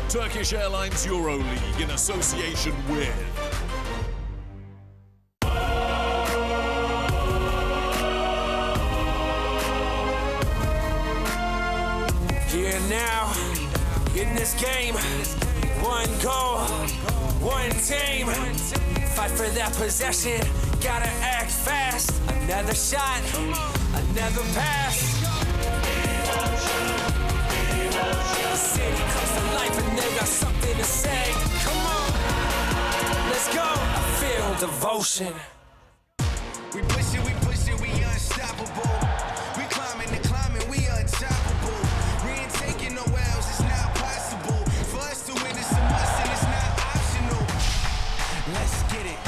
Turkish Airlines EuroLeague in association with Here now, in this game, one goal, one team. Fight for that possession, gotta act fast. Another shot, another pass. The city comes to life and they got something to say. Come on, let's go. I feel devotion. We push it, we unstoppable. We climbing, we unstoppable. We ain't taking no L's, it's not possible. For us to win, it's a must and it's not optional. Let's get it,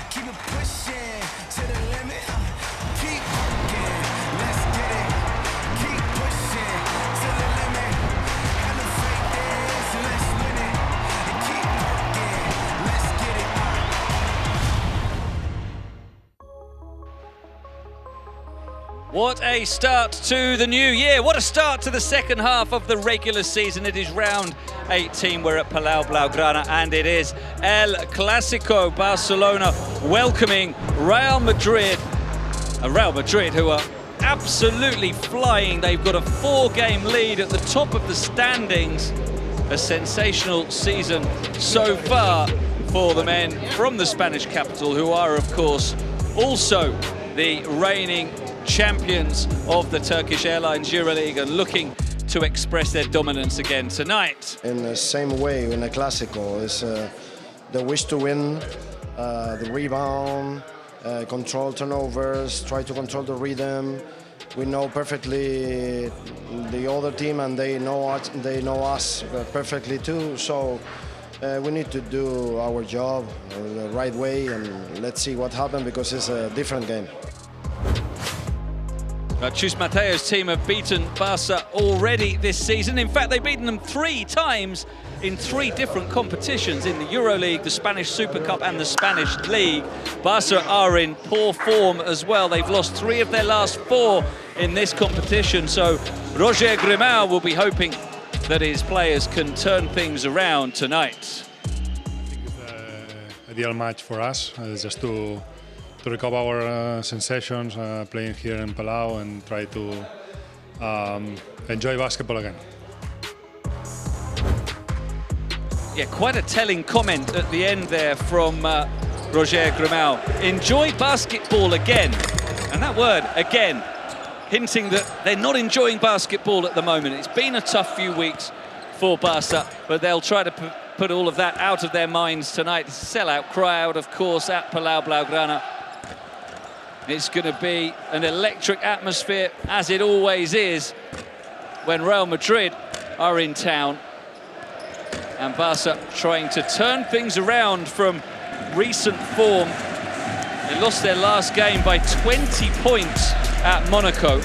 keep it pushing to the limit. Keep working, let's get it. Keep pushing to the limit. Elevate this, let's win it. And keep working, let's get it. What a start to the new year. What a start to the second half of the regular season. It is round 18. We're at Palau Blaugrana and it is El Clásico. Barcelona welcoming Real Madrid. Real Madrid who are absolutely flying. They've got a 4-game lead at the top of the standings. A sensational season so far for the men from the Spanish capital, who are, of course, also the reigning champions of the Turkish Airlines EuroLeague, and looking to express their dominance again tonight. In the same way in the Clásico, is the wish to win, the rebound, control turnovers, try to control the rhythm. We know perfectly the other team and they know us perfectly too, so we need to do our job the right way and let's see what happens, because it's a different game. Chus Mateo's team have beaten Barca already this season. In fact, they've beaten them 3 times in 3 different competitions, in the EuroLeague, the Spanish Super Cup and the Spanish League. Barca are in poor form as well. They've lost 3 of their last 4 in this competition. So Roger Grimau will be hoping that his players can turn things around tonight. I think it's the ideal match for us, just to recover our sensations, playing here in Palau and try to enjoy basketball again. Yeah, quite a telling comment at the end there from Roger Grimau. Enjoy basketball again. And that word, again, hinting that they're not enjoying basketball at the moment. It's been a tough few weeks for Barca, but they'll try to put all of that out of their minds tonight. Sellout crowd, of course, at Palau Blaugrana. It's going to be an electric atmosphere, as it always is when Real Madrid are in town. And Barca trying to turn things around from recent form. They lost their last game by 20 points at Monaco.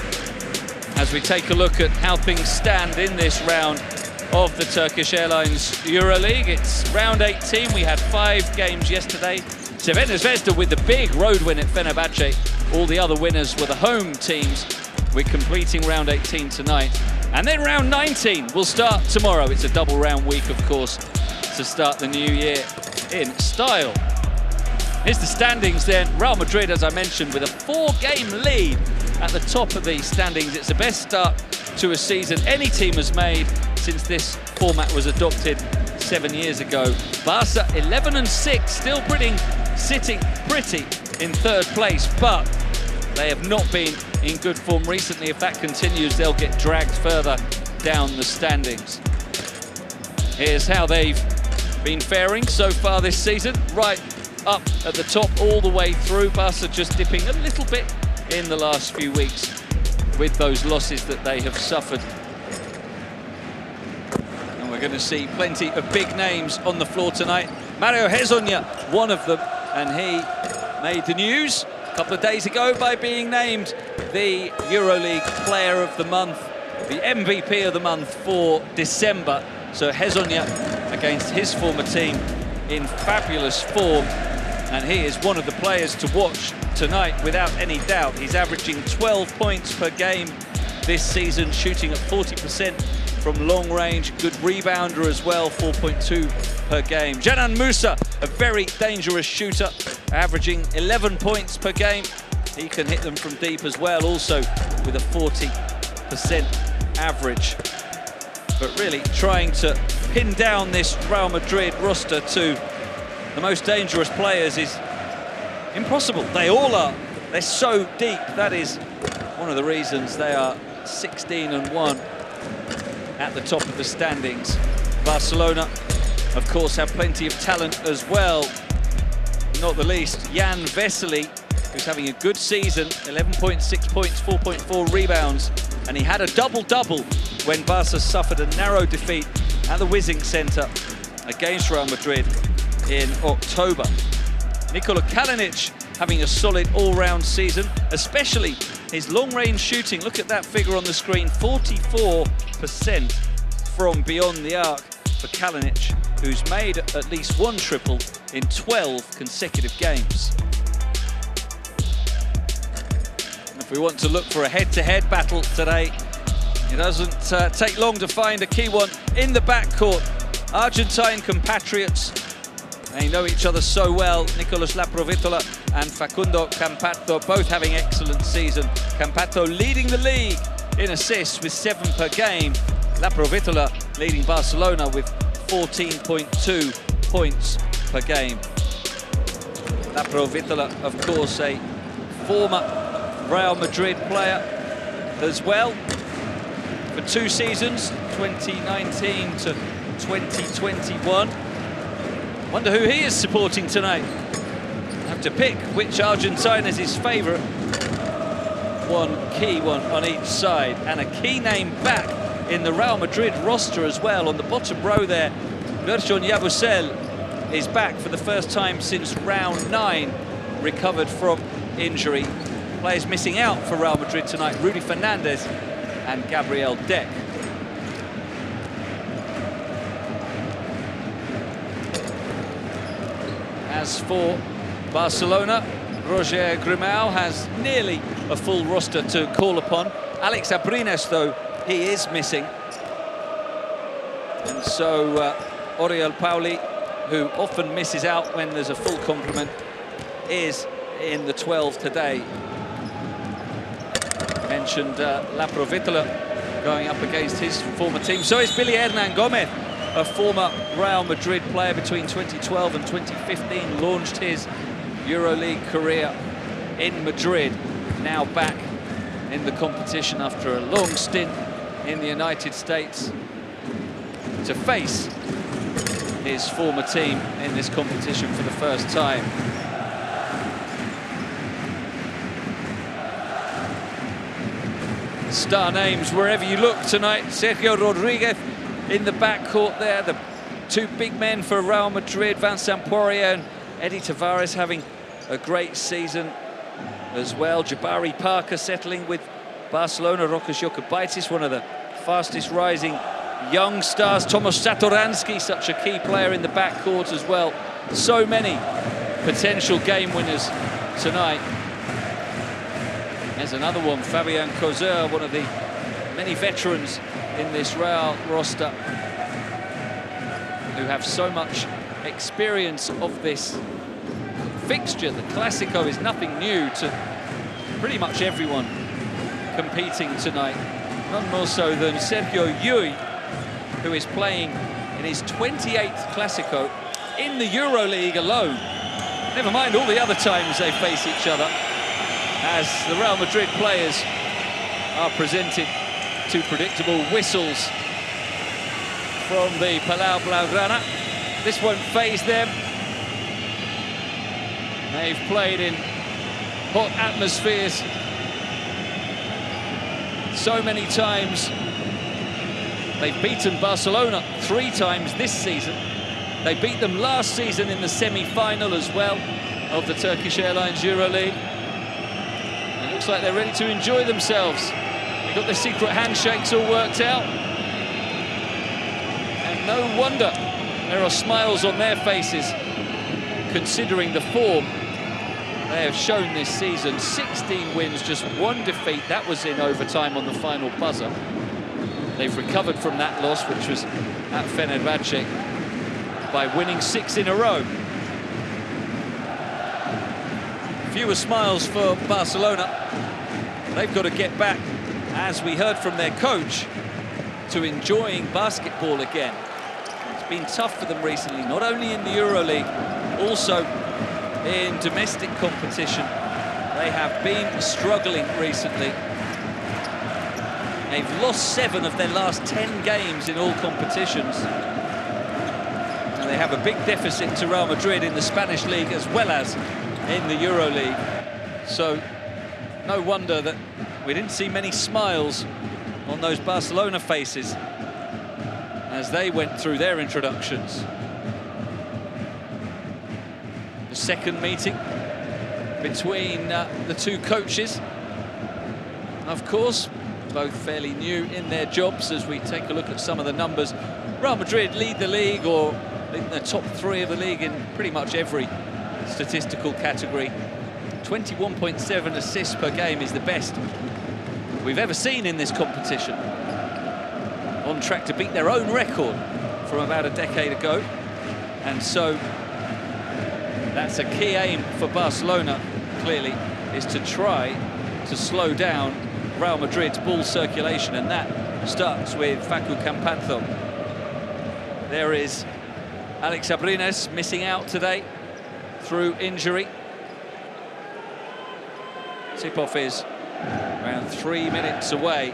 As we take a look at how things stand in this round of the Turkish Airlines EuroLeague. It's round 18. We had 5 games yesterday. Crvena Zvezda with the big road win at Fenerbahce. All the other winners were the home teams. We're completing round 18 tonight. And then round 19 will start tomorrow. It's a double round week, of course, to start the new year in style. Here's the standings then. Real Madrid, as I mentioned, with a 4-game lead at the top of the standings. It's the best start to a season any team has made since this format was adopted 7 years ago. Barca 11-6, still sitting pretty in 3rd place, but they have not been in good form recently. If that continues, they'll get dragged further down the standings. Here's how they've been faring so far this season. Right up at the top all the way through. Barca just dipping a little bit in the last few weeks with those losses that they have suffered. And we're going to see plenty of big names on the floor tonight. Mario Hezonja, one of them, and he made the news a couple of days ago by being named the EuroLeague Player of the Month, the MVP of the month for December. So Hezonja against his former team in fabulous form, and he is one of the players to watch tonight without any doubt. He's averaging 12 points per game this season, shooting at 40% from long range, good rebounder as well, 4.2 per game. Dzanan Musa, a very dangerous shooter, averaging 11 points per game. He can hit them from deep as well, also with a 40% average. But really trying to pin down this Real Madrid roster to the most dangerous players is impossible. They all are. They're so deep. That is one of the reasons they are 16-1 at the top of the standings. Barcelona, of course, have plenty of talent as well. Not the least, Jan Vesely, who's having a good season, 11.6 points, 4.4 rebounds, and he had a double-double when Barca suffered a narrow defeat at the Wissing Centre against Real Madrid in October. Nikola Kalinic having a solid all-round season, especially his long-range shooting. Look at that figure on the screen, 44% from beyond the arc for Kalinic, who's made at least one triple in 12 consecutive games. If we want to look for a head-to-head battle today, it doesn't take long to find a key one in the backcourt. Argentine compatriots, they know each other so well. Nicolas Laprovittola and Facundo Campazzo both having excellent season. Campazzo leading the league in assists with 7 per game. Laprovittola leading Barcelona with 14.2 points per game. Laprovittola, of course, a former Real Madrid player as well for 2 seasons, 2019 to 2021. Wonder who he is supporting tonight. Have to pick which Argentine is his favourite. One key one on each side, and a key name back in the Real Madrid roster as well. On the bottom row there, Hezonja is back for the first time since round 9, recovered from injury. Players missing out for Real Madrid tonight, Rudy Fernandez and Gabriel Deck. As for Barcelona, Roger Grimau has nearly a full roster to call upon. Alex Abrines, though, he is missing. And so Oriol Pauli, who often misses out when there's a full complement, is in the 12 today. Mentioned Laprovittola going up against his former team. So is Billy Hernan Gomez, a former Real Madrid player between 2012 and 2015, launched his EuroLeague career in Madrid, now back in the competition after a long stint in the United States to face his former team in this competition for the first time. Star names wherever you look tonight. Sergio Rodriguez in the backcourt there. The 2 big men for Real Madrid, Vincent Poirier and Eddie Tavares, having a great season as well. Jabari Parker settling with Barcelona. Rokas Jokubaitis, one of the fastest rising young stars. Tomasz Satoransky, such a key player in the backcourt as well. So many potential game winners tonight. There's another one, Fabien Causeur, one of the many veterans in this Real roster who have so much experience of this fixture. The Clásico is nothing new to pretty much everyone competing tonight. None more so than Sergio Llull, who is playing in his 28th Clásico in the EuroLeague alone. Never mind all the other times they face each other, as the Real Madrid players are presented to predictable whistles from the Palau Blaugrana. This won't faze them. They've played in hot atmospheres so many times. They've beaten Barcelona 3 times this season. They beat them last season in the semi-final as well of the Turkish Airlines EuroLeague. It looks like they're ready to enjoy themselves. They've got their secret handshakes all worked out. And no wonder there are smiles on their faces, considering the form they have shown this season. 16 wins, just 1 defeat. That was in overtime on the final buzzer. They've recovered from that loss, which was at Fenerbahce, by winning 6 in a row. Fewer smiles for Barcelona. They've got to get back, as we heard from their coach, to enjoying basketball again. It's been tough for them recently, not only in the EuroLeague, also in domestic competition. They have been struggling recently. They've lost 7 of their last 10 games in all competitions. And they have a big deficit to Real Madrid in the Spanish league as well as in the EuroLeague. So no wonder that we didn't see many smiles on those Barcelona faces as they went through their introductions. The second meeting between the two coaches. Of course, both fairly new in their jobs. As we take a look at some of the numbers, Real Madrid lead the league, or in the top 3 of the league in pretty much every statistical category. 21.7 assists per game is the best we've ever seen in this competition. On track to beat their own record from about a decade ago. And so that's a key aim for Barcelona, clearly, is to try to slow down Real Madrid's ball circulation, and that starts with Facu Campazzo. There is Alex Abrines missing out today through injury. Tip-off is around 3 minutes away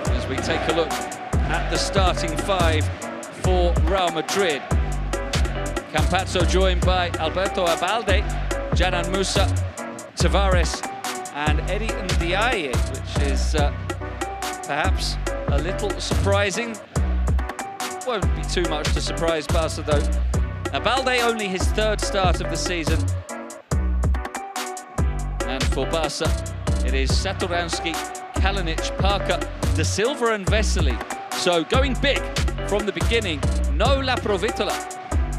as we take a look at the starting 5 for Real Madrid. Campazzo joined by Alberto Abalde, Dzanan Musa, Tavares and Eddie Ndiaye, which is perhaps a little surprising. Won't be too much to surprise Barca though. Abalde only his 3rd start of the season. And for Barca, it is Satoransky, Kalinic, Parker, De Silva and Vesely. So going big from the beginning. No Laprovittola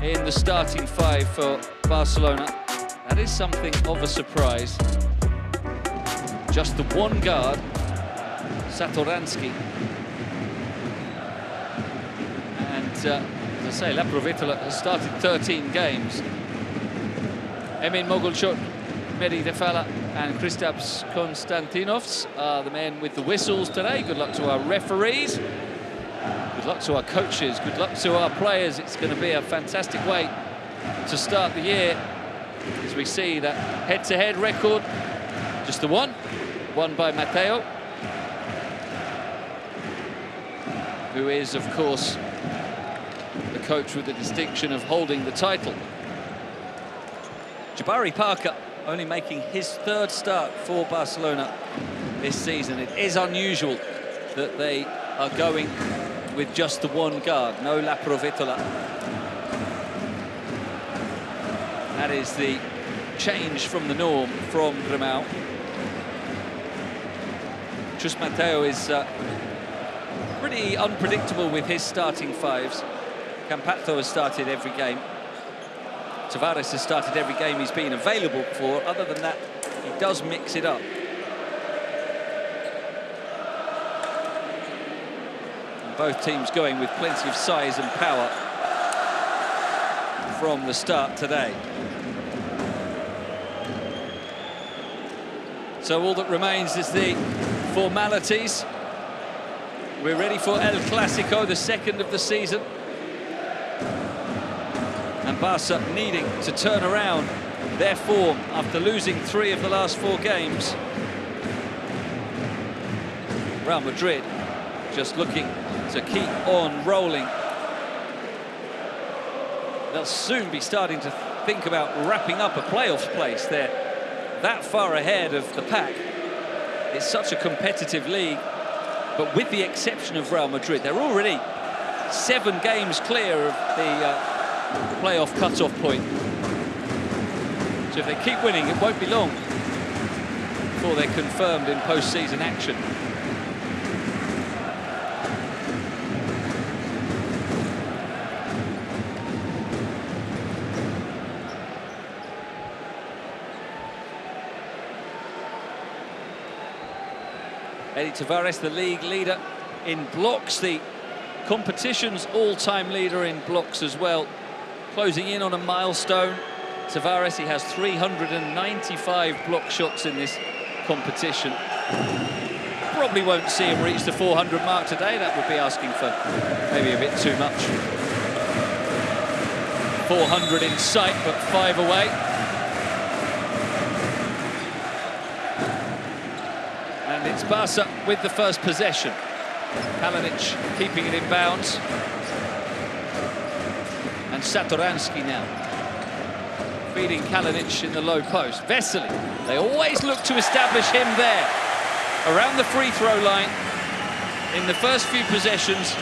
in the starting 5 for Barcelona. That is something of a surprise. Just the one guard, Satoransky. And as I say, Laprovittola has started 13 games. Emin Mogulchuk, Mehdi Defala and Kristaps Konstantinovs are the men with the whistles today. Good luck to our referees. Good luck to our coaches. Good luck to our players. It's going to be a fantastic way to start the year as we see that head-to-head record. Just the one. Won by Matteo, who is, of course, the coach with the distinction of holding the title. Jabari Parker only making his 3rd start for Barcelona this season. It is unusual that they are going with just the one guard, no Laprovittola. That is the change from the norm from Grimau. Chus Mateo is pretty unpredictable with his starting 5s. Campazzo has started every game. Tavares has started every game he's been available for. Other than that, he does mix it up. And both teams going with plenty of size and power from the start today. So all that remains is the formalities. We're ready for El Clásico, the 2nd of the season. And Barca needing to turn around their form after losing 3 of the last 4 games. Real Madrid just looking to keep on rolling. They'll soon be starting to think about wrapping up a playoffs place. They're that far ahead of the pack. It's such a competitive league, but with the exception of Real Madrid, they're already 7 games clear of the playoff cut-off point. So if they keep winning, it won't be long before they're confirmed in post-season action. Eddie Tavares, the league leader, in blocks, the competition's all-time leader in blocks as well. Closing in on a milestone. Tavares, he has 395 block shots in this competition. Probably won't see him reach the 400 mark today. That would be asking for maybe a bit too much. 400 in sight, but 5 away. And it's Barca with the first possession. Kalinic keeping it in bounds. And Satoransky now. Feeding Kalinic in the low post. Vesely, they always look to establish him there. Around the free throw line, in the first few possessions,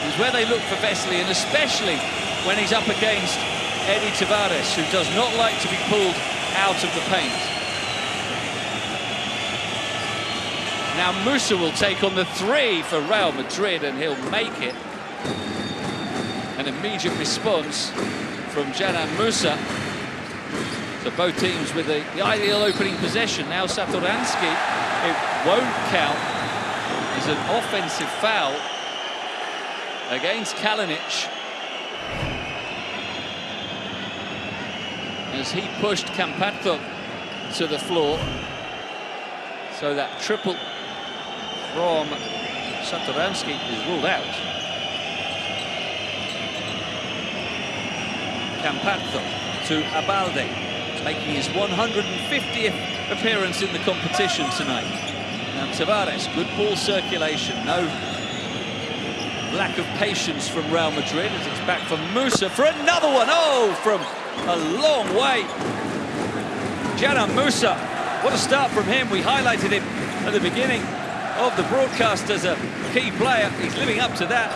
is where they look for Vesely, and especially when he's up against Eddie Tavares, who does not like to be pulled out of the paint. Now Musa will take on the 3 for Real Madrid, and he'll make it. An immediate response from Dzanan Musa. So both teams with the ideal opening possession. Now Satoransky, it won't count. It's an offensive foul against Kalinic, as he pushed Campazzo to the floor. So that triple from Satoransky is ruled out. Campazzo to Abalde, making his 150th appearance in the competition tonight. Now Tavares, good ball circulation, no lack of patience from Real Madrid, as it's back from Musa for another one. Oh, from a long way. Dzanan Musa, what a start from him. We highlighted him at the beginning of the broadcast as a key player. He's living up to that.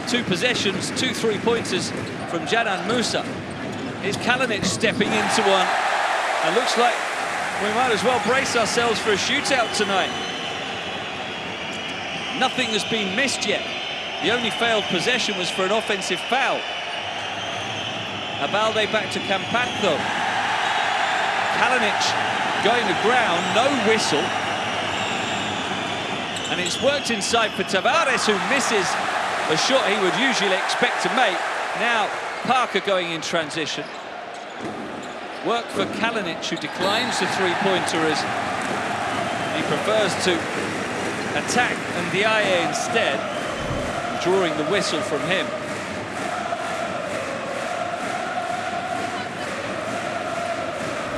2 possessions, 2 3-pointers from Dzanan Musa. Is Kalinic stepping into one? And looks like we might as well brace ourselves for a shootout tonight. Nothing has been missed yet. The only failed possession was for an offensive foul. Abalde back to Campazzo. Kalinic going to ground, no whistle. And it's worked inside for Tavares, who misses a shot he would usually expect to make. Now Parker going in transition. Work for Kalinic, who declines the 3-pointer as he prefers to attack Ndiaye instead, drawing the whistle from him.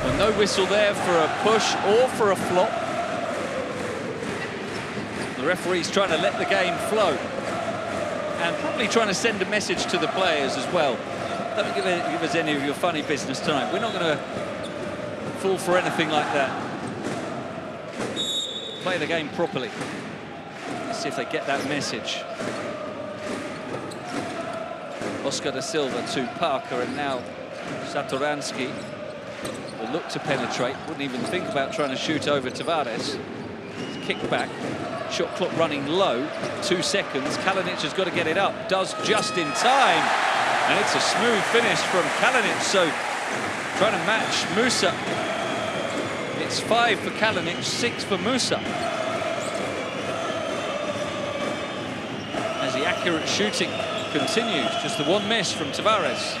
Well, no whistle there for a push or for a flop. The referee's trying to let the game flow, and probably trying to send a message to the players as well. Don't give us any of your funny business tonight. We're not going to fall for anything like that. Play the game properly. Let's see if they get that message. Oscar da Silva to Parker, and now Satoransky will look to penetrate. Wouldn't even think about trying to shoot over Tavares. Kick back. Shot clock running low. 2 seconds. Kalinic has got to get it up. Does just in time. And it's a smooth finish from Kalinic. So trying to match Musa. It's 5 for Kalinic, 6 for Musa. As the accurate shooting continues. Just the 1 miss from Tavares.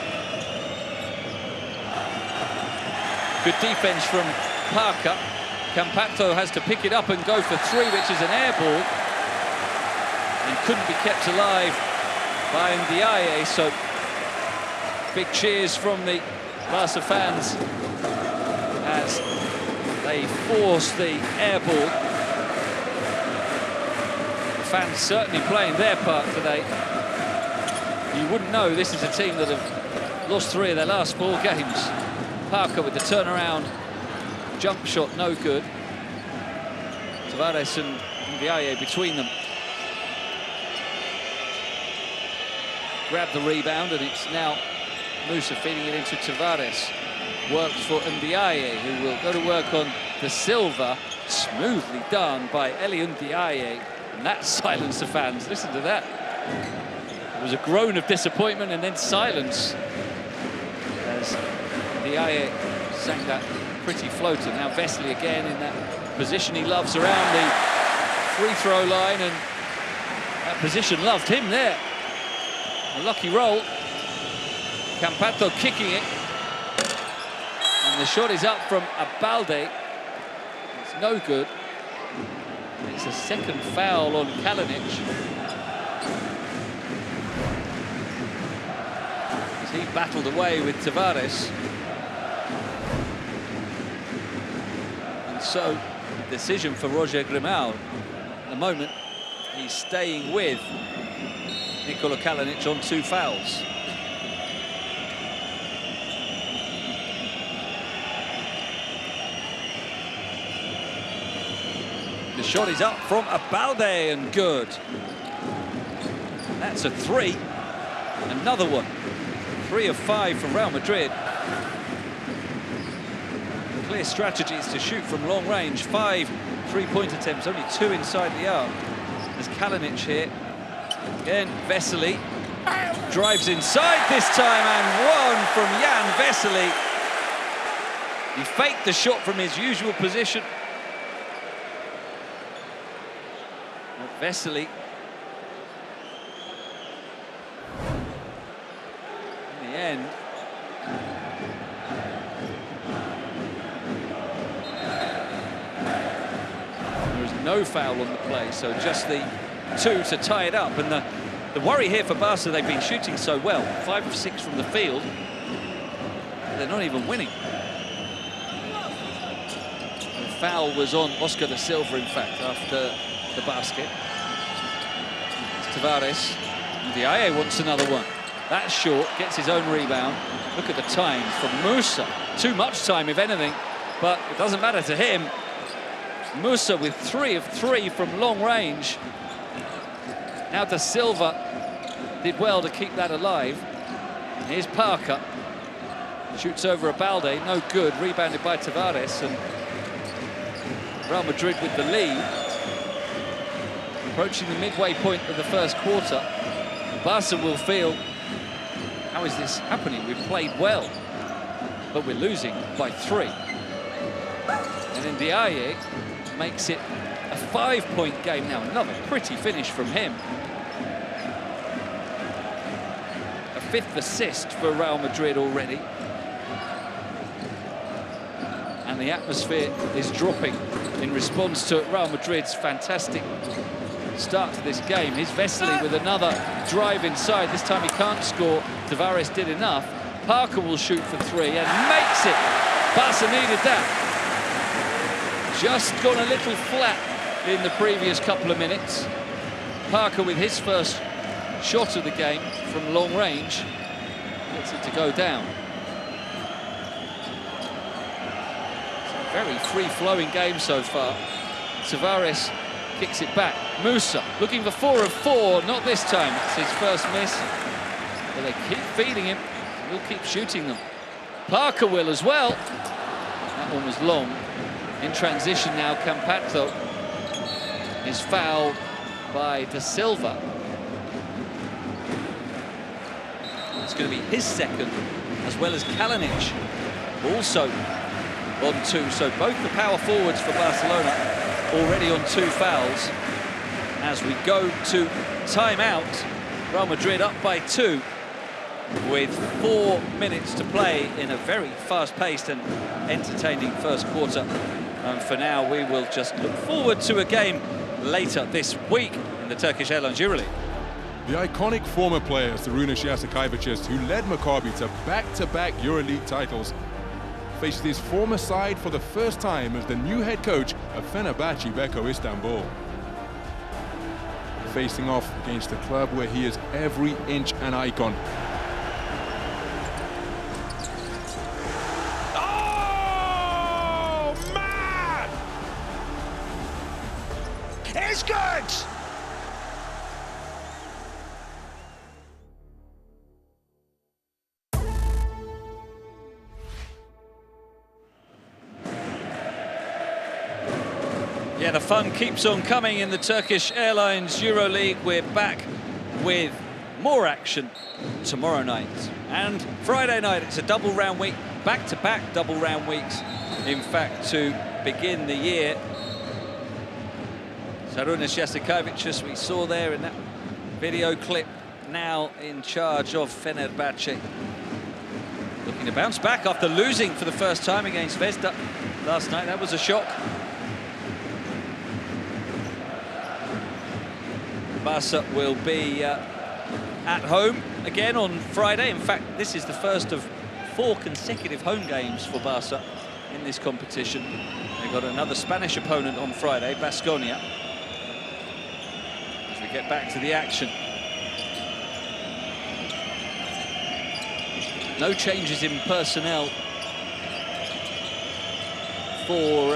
Good defense from Parker. Campazzo has to pick it up and go for 3, which is an air ball. And couldn't be kept alive by Ndiaye, so big cheers from the Barca fans as they force the air ball. The fans certainly playing their part today. You wouldn't know this is a team that have lost 3 of their last 4 games. Parker with the turnaround. Jump shot, no good. Tavares and Ndiaye between them. Grab the rebound, and it's now Musa feeding it into Tavares. Works for Ndiaye, who will go to work on Da Silva. Smoothly done by Eli Ndiaye. And that silenced the fans. Listen to that. It was a groan of disappointment and then silence as Ndiaye sank that pretty floater. Now Vesely again in that position he loves around the free throw line, and that Position loved him there. A lucky roll. Campato kicking it. And the shot is up from Abalde. It's no good. It's a second foul on Kalinic. As he battled away with Tavares. And so, decision for Roger Grimau. At the moment, he's staying with Nikola Kalinic on 2 fouls. The shot is up from Abalde and good. That's a 3. Another one. 3 of 5 from Real Madrid. Clear strategies to shoot from long range. 5 3-point attempts, only 2 inside the arc. There's Kalinic here. Again, Vesely drives inside this time, and 1 from Jan Vesely. He faked the shot from his usual position. Vesely, in the end, there is no foul on the play, so just the 2 to tie it up. And the worry here for Barca, they've been shooting so well, 5 of 6 from the field, they're not even winning. The foul was on Oscar da Silva, in fact, after the basket. Tavares. Ndiaye wants another one. That's short, gets his own rebound. Look at the time from Musa. Too much time, if anything, but it doesn't matter to him. Musa with 3 of 3 from long range. Now Da Silva did well to keep that alive. Here's Parker. Shoots over Abalde, no good. Rebounded by Tavares, and Real Madrid with the lead. Approaching the midway point of the first quarter, Barca will feel, how is this happening? We've played well, but we're losing by 3. And then Ndiaye makes it a 5-point game now. Another pretty finish from him. A 5th assist for Real Madrid already. And the atmosphere is dropping in response to Real Madrid's fantastic start to this game. Here's Vesely with another drive inside. This time he can't score. Tavares did enough. Parker will shoot for 3 and makes it. Barca needed that. Just gone a little flat in the previous couple of minutes. Parker with his first shot of the game from long range gets it to go down. It's a very free-flowing game so far. Tavares kicks it back. Musa looking for 4 of 4, not this time. It's his first miss. But they keep feeding him. He'll keep shooting them. Parker will as well. That one was long. In transition now, Campato is fouled by Da Silva. It's going to be his second, as well as Kalinic, also on 2. So both the power forwards for Barcelona already on 2 fouls. As we go to timeout, Real Madrid up by 2 with 4 minutes to play in a very fast-paced and entertaining first quarter. And for now, we will just look forward to a game later this week in the Turkish Airlines EuroLeague. The iconic former players, the Runas Jasikaevicius, who led Maccabi to back-to-back EuroLeague titles, faces his former side for the first time as the new head coach of Fenerbahce Beko Istanbul. Facing off against a club where he is every inch an icon. Oh, man! It's good! Yeah, the fun keeps on coming in the Turkish Airlines EuroLeague. We're back with more action tomorrow night and Friday night. It's a double round week, back-to-back double round weeks, in fact, to begin the year. Sarunas Jasikaevicius we saw there in that Video clip now in charge of Fenerbahce. Looking to bounce back after losing for the first time against Zvezda last night. That was a shock. Barca will be at home again on Friday. In fact, this is the first of 4 consecutive home games for Barca in this competition. They've got another Spanish opponent on Friday, Baskonia. As we get back to the action. No changes in personnel for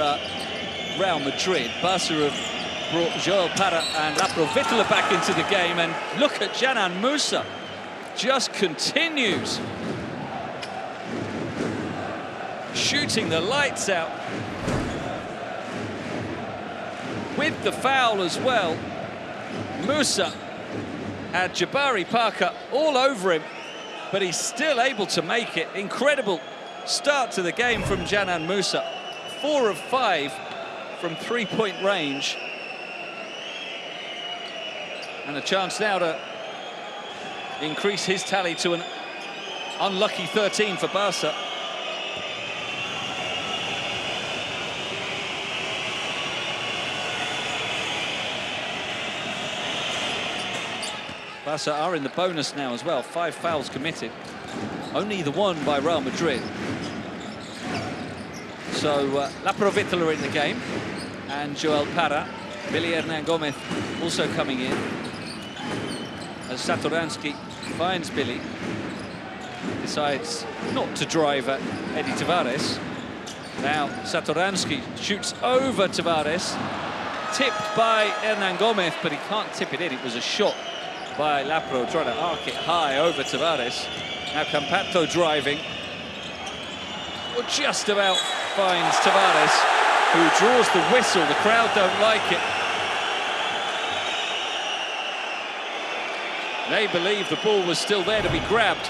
Real Madrid. Barca have brought Joel Parra and Laprovittola back into the game, and look at Dzanan Musa, just continues shooting the lights out with the foul as well. Musa had Jabari Parker all over him, but he's still able to make it. Incredible start to the game from Dzanan Musa. 4 of 5 from 3-point range. And a chance now to increase his tally to an unlucky 13 for Barca. Barca are in the bonus now as well. 5 fouls committed. Only the one by Real Madrid. So Laprovittola in the game. And Joel Parra. Billy Hernan Gomez also coming in. As Satoransky finds Billy. Decides not to drive at Eddie Tavares. Now Satoransky shoots over Tavares. Tipped by Hernan Gomez, but he can't tip it in. It was a shot by Lapro, trying to arc it high over Tavares. Now Campazzo driving. Well, just about finds Tavares, who draws the whistle. The crowd don't like it. They believe the ball was still there to be grabbed.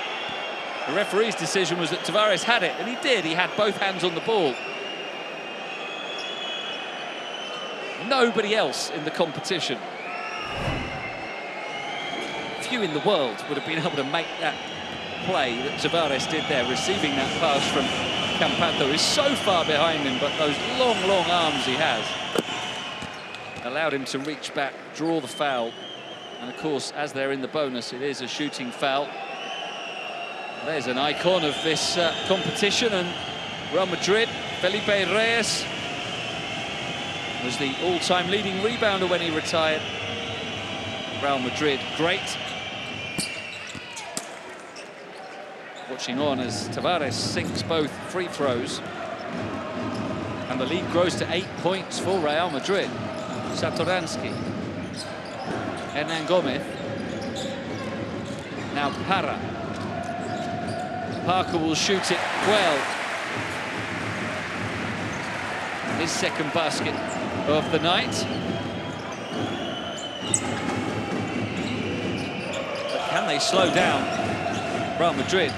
The referee's decision was that Tavares had it, and he did. He had both hands on the ball. Nobody else in the competition, few in the world, would have been able to make that play that Tavares did there, receiving that pass from Campazzo. He's so far behind him, but those long, long arms he has allowed him to reach back, draw the foul. And of course, as they're in the bonus, it is a shooting foul. There's an icon of this competition, and Real Madrid, Felipe Reyes, was the all-time leading rebounder when he retired. Real Madrid, great. Watching on as Tavares sinks both free throws. And the lead grows to 8 points for Real Madrid. Satoransky. Hernan Gomez. Now Parra. Parker will shoot it well. His second basket of the night. But can they slow down Real Madrid?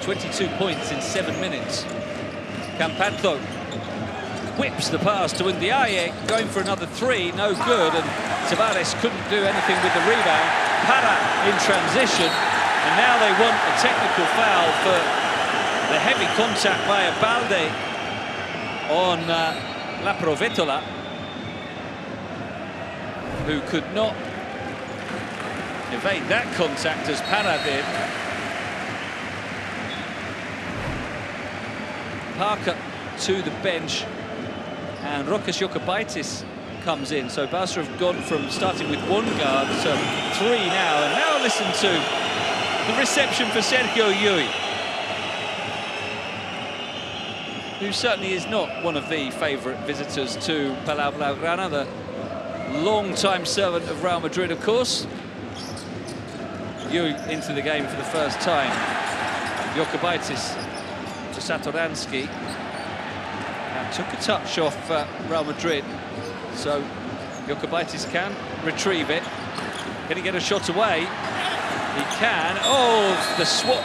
22 points in 7 minutes. Campazzo whips the pass to Ndiaye, going for another 3, no good, and Tavares couldn't do anything with the rebound. Parra in transition, and now they want a technical foul for the heavy contact by Balde on Laprovittola, who could not evade that contact as Parra did. Parker to the bench, and Rokas Jokubaitis comes in. So Barca have gone from starting with 1 guard to 3 now. And now listen to the reception for Sergio Llull, who certainly is not one of the favourite visitors to Palau Blaugrana, the long-time servant of Real Madrid, of course. Llull into the game for the first time. Jokubaitis to Satoransky. Took a touch off Real Madrid, so Jokubaitis can retrieve it. Can he get a shot away? He can. Oh, the swap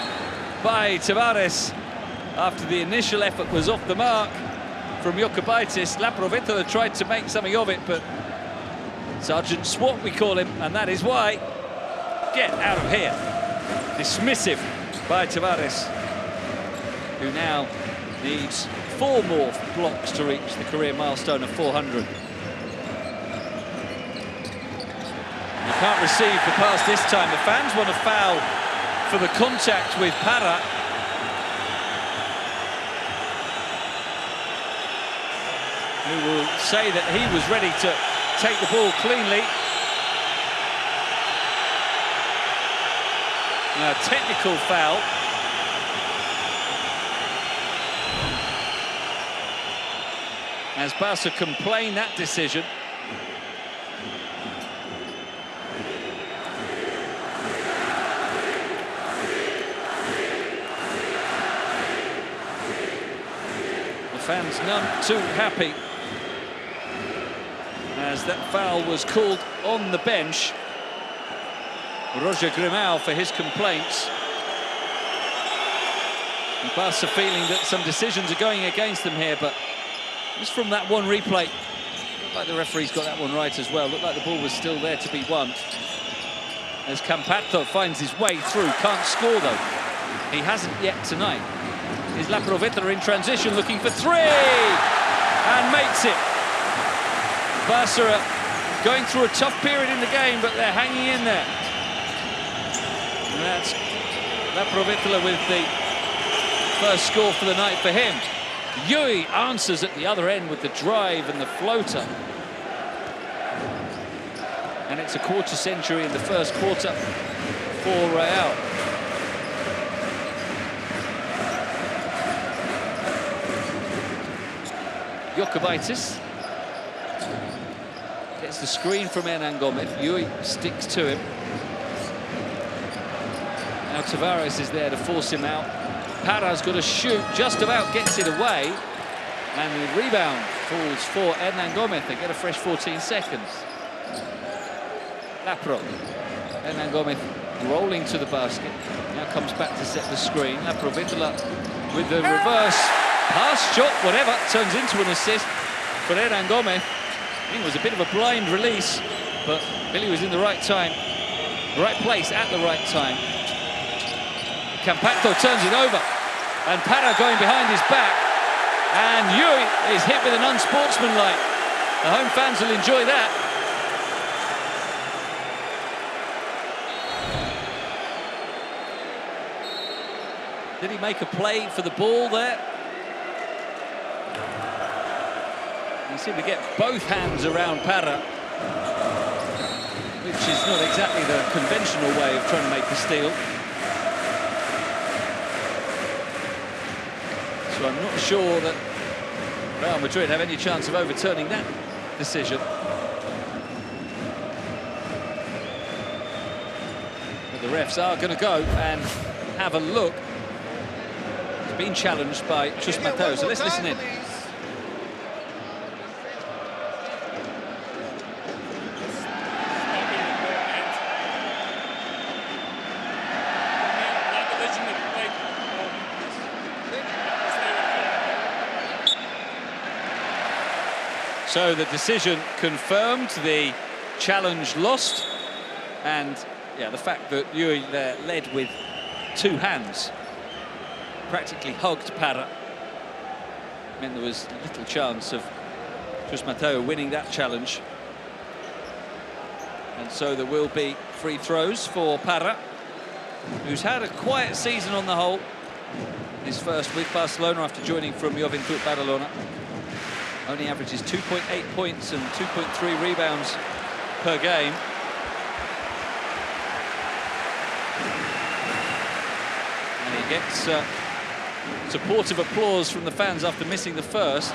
by Tavares after the initial effort was off the mark from Jokubaitis. Laprovittola tried to make something of it, but Sergeant Swap, we call him, and that is why Get out of here. Dismissive by Tavares, who now needs 4 more blocks to reach the career milestone of 400. You can't receive the pass this time. The fans want a foul for the contact with Para. Who will say that he was ready to take the ball cleanly. Now, technical foul. As Barca complain that decision. The fans none too happy, as that foul was called on the bench. Roger Grimau for his complaints. And Barca feeling that some decisions are going against them here, but just from that one replay, looked like the referee's got that one right as well. Looked like the ball was still there to be won. As Campazzo finds his way through, can't score though. He hasn't yet tonight. Is Laprovittola in transition, looking for 3, and makes it. Barca going through a tough period in the game, but they're hanging in there. And that's Laprovittola with the first score for the night for him. Yui answers at the other end with the drive and the floater. And it's a quarter century in the first quarter for Real. Jokubaitis gets the screen from Hernan Gomez. Yui sticks to him. Now Tavares is there to force him out. Para's got a shoot, just about gets it away. And the rebound falls for Hernan Gomez. They get a fresh 14 seconds. Lapro. Hernan Gomez rolling to the basket. Now comes back to set the screen. Laprovittola with the reverse pass, shot, whatever, turns into an assist for Hernan Gomez. I think it was a bit of a blind release, but Billy was in the right time, the right place at the right time. Campazzo turns it over, and Para going behind his back, and Yui is hit with an unsportsmanlike. The home fans will enjoy that. Did he make a play for the ball there? You seem to get both hands around Para, which is not exactly the conventional way of trying to make the steal. So I'm not sure that Real Madrid have any chance of overturning that decision. But the refs are going to go and have a look. It's been challenged by Chus Mateo, so let's listen in. So the decision confirmed, the challenge lost, and yeah, the fact that Yui there led with 2 hands, practically hugged Para, meant there was little chance of Chus Mateo winning that challenge. And so there will be free throws for Para, who's had a quiet season on the whole. His first with Barcelona after joining from Juventud Badalona. Only averages 2.8 points and 2.3 rebounds per game. And he gets supportive applause from the fans after missing the first,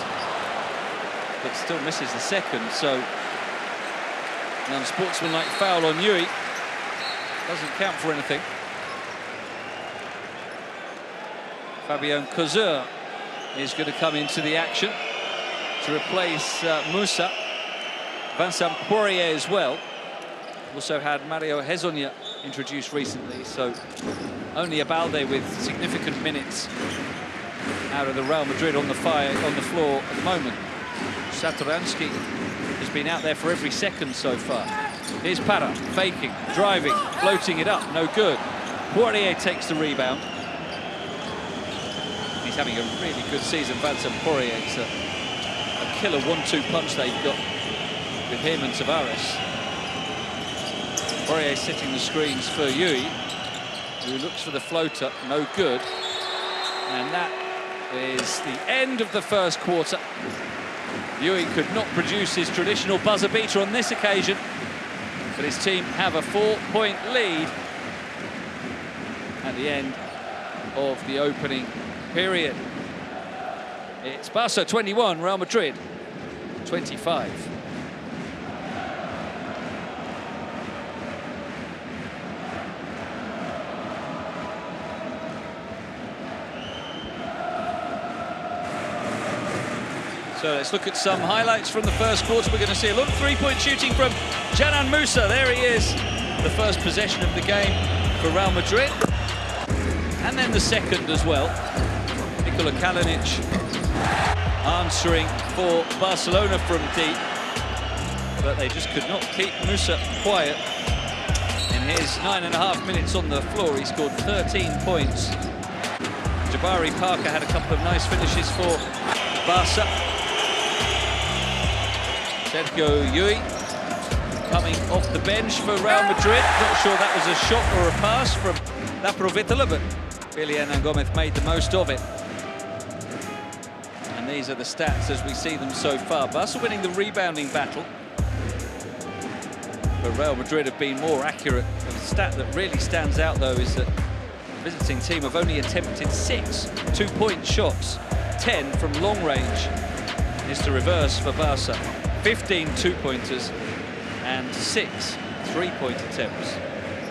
but still misses the second. So an unsportsmanlike foul on Yui doesn't count for anything. Fabien Causeur is going to come into the action to replace Musa. Vincent Poirier as well. Also had Mario Hezonja introduced recently, so only Abalde with significant minutes out of the Real Madrid on the floor at the moment. Satoransky has been out there for every second so far. Here's Para, faking, driving, floating it up, no good. Poirier takes the rebound. He's having a really good season, Vincent Poirier. It's a killer 1-2 punch they've got with him and Tavares. Poirier setting the screens for Yui, who looks for the floater, no good. And that is the end of the first quarter. Yui could not produce his traditional buzzer beater on this occasion, but his team have a 4-point lead at the end of the opening period. It's Barca 21, Real Madrid 25. So let's look at some highlights from the first quarter. We're going to see a lot of three-point shooting from Dzanan Musa. There he is, the first possession of the game for Real Madrid. And then the second as well. Nikola Kalinic answering for Barcelona from deep. But they just could not keep Musa quiet. In his 9.5 minutes on the floor, he scored 13 points. Jabari Parker had a couple of nice finishes for Barca. Sergio Yui coming off the bench for Real Madrid. Not sure that was a shot or a pass from Laprovittola, but Vesely and Dzanan made the most of it. And these are the stats as we see them so far. Barca winning the rebounding battle, but Real Madrid have been more accurate. The stat that really stands out, though, is that the visiting team have only attempted 6 two-point shots. 10 from long range is the reverse for Barca. 15 two-pointers and 6 three-point attempts.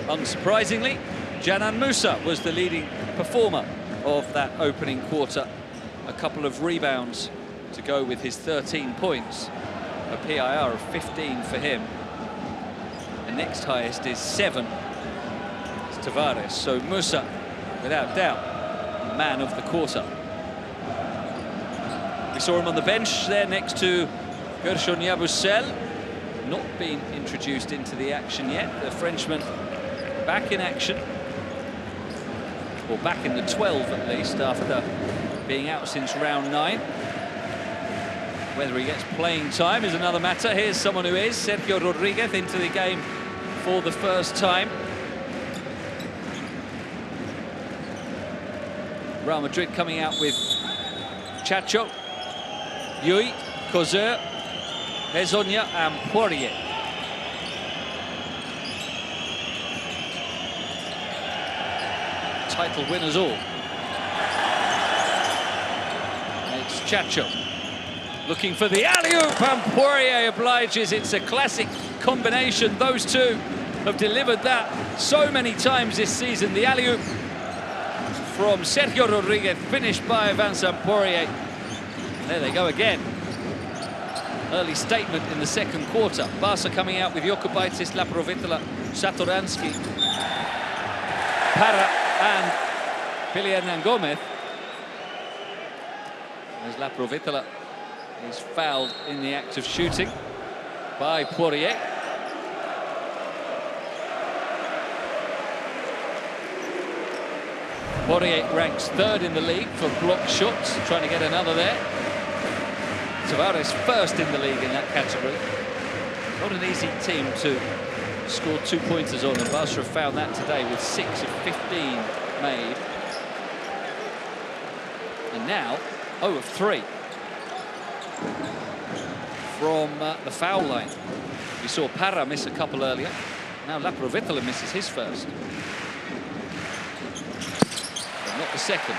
Unsurprisingly, Dzanan Musa was the leading performer of that opening quarter. A couple of rebounds to go with his 13 points. A PIR of 15 for him. The next highest is 7. It's Tavares. So Musa, without doubt, man of the quarter. We saw him on the bench there next to Hezonja, not been introduced into the action yet. The Frenchman back in action, or back in the 12 at least, after being out since round 9. Whether he gets playing time is another matter. Here's someone who is, Sergio Rodriguez, into the game for the first time. Real Madrid coming out with Chacho, Yui, Cozer, Hezonja and Poirier. Title winners all. It's Chacho looking for the alley-oop, and Poirier obliges. It's a classic combination. Those two have delivered that so many times this season. The alley-oop from Sergio Rodriguez, finished by Vincent Poirier. There they go again. Early statement in the second quarter. Barca coming out with Jokubaitis, Laprovittola, Satoransky, Para and Vesely and Dzanan. As Laprovittola is fouled in the act of shooting by Poirier. Poirier ranks 3rd in the league for block shots, trying to get another there. Tavares 1st in the league in that category. Not an easy team to score 2-pointers on, and Barca have found that today with 6 of 15 made. And now 0 of 3 from the foul line. We saw Para miss a couple earlier. Now Laprovittola misses his first. But not the second.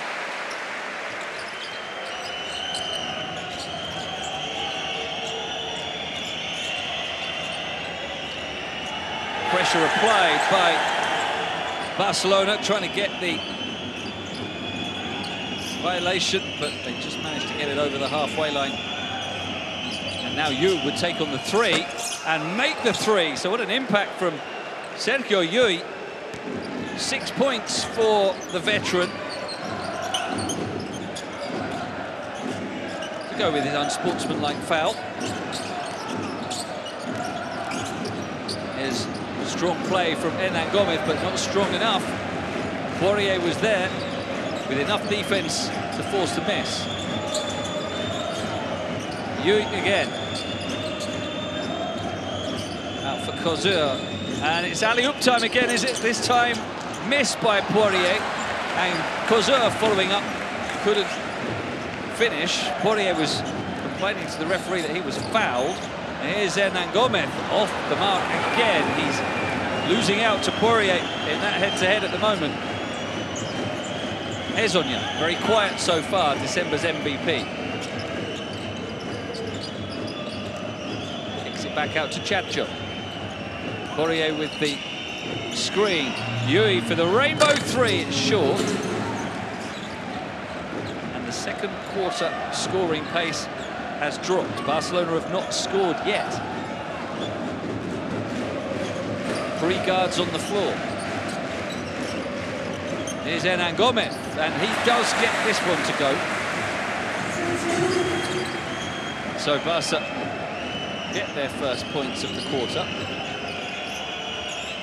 Pressure applied by Barcelona, trying to get the violation, but they just managed to get it over the halfway line. And now Yu would take on the 3 and make the 3. So what an impact from Sergio Yui. 6 points for the veteran. To go with his unsportsmanlike foul. There's strong play from Hernan Gomez, but not strong enough. Poirier was there with enough defense to force the miss. Yui again. Out for Kozur. And it's alley-oop time again, is it? This time missed by Poirier. And Kozur following up, couldn't finish. Poirier was complaining to the referee that he was fouled. And here's Hernan Gomez off the mark again. He's losing out to Poirier in that head-to-head at the moment. Hezonja, very quiet so far, December's MVP. Kicks it back out to Chacho. Poirier with the screen. Yui for the rainbow three, it's short. And the second quarter scoring pace has dropped. Barcelona have not scored yet. 3 guards on the floor. Here's Hernan Gomez, and he does get this one to go. So Barca get their first points of the quarter.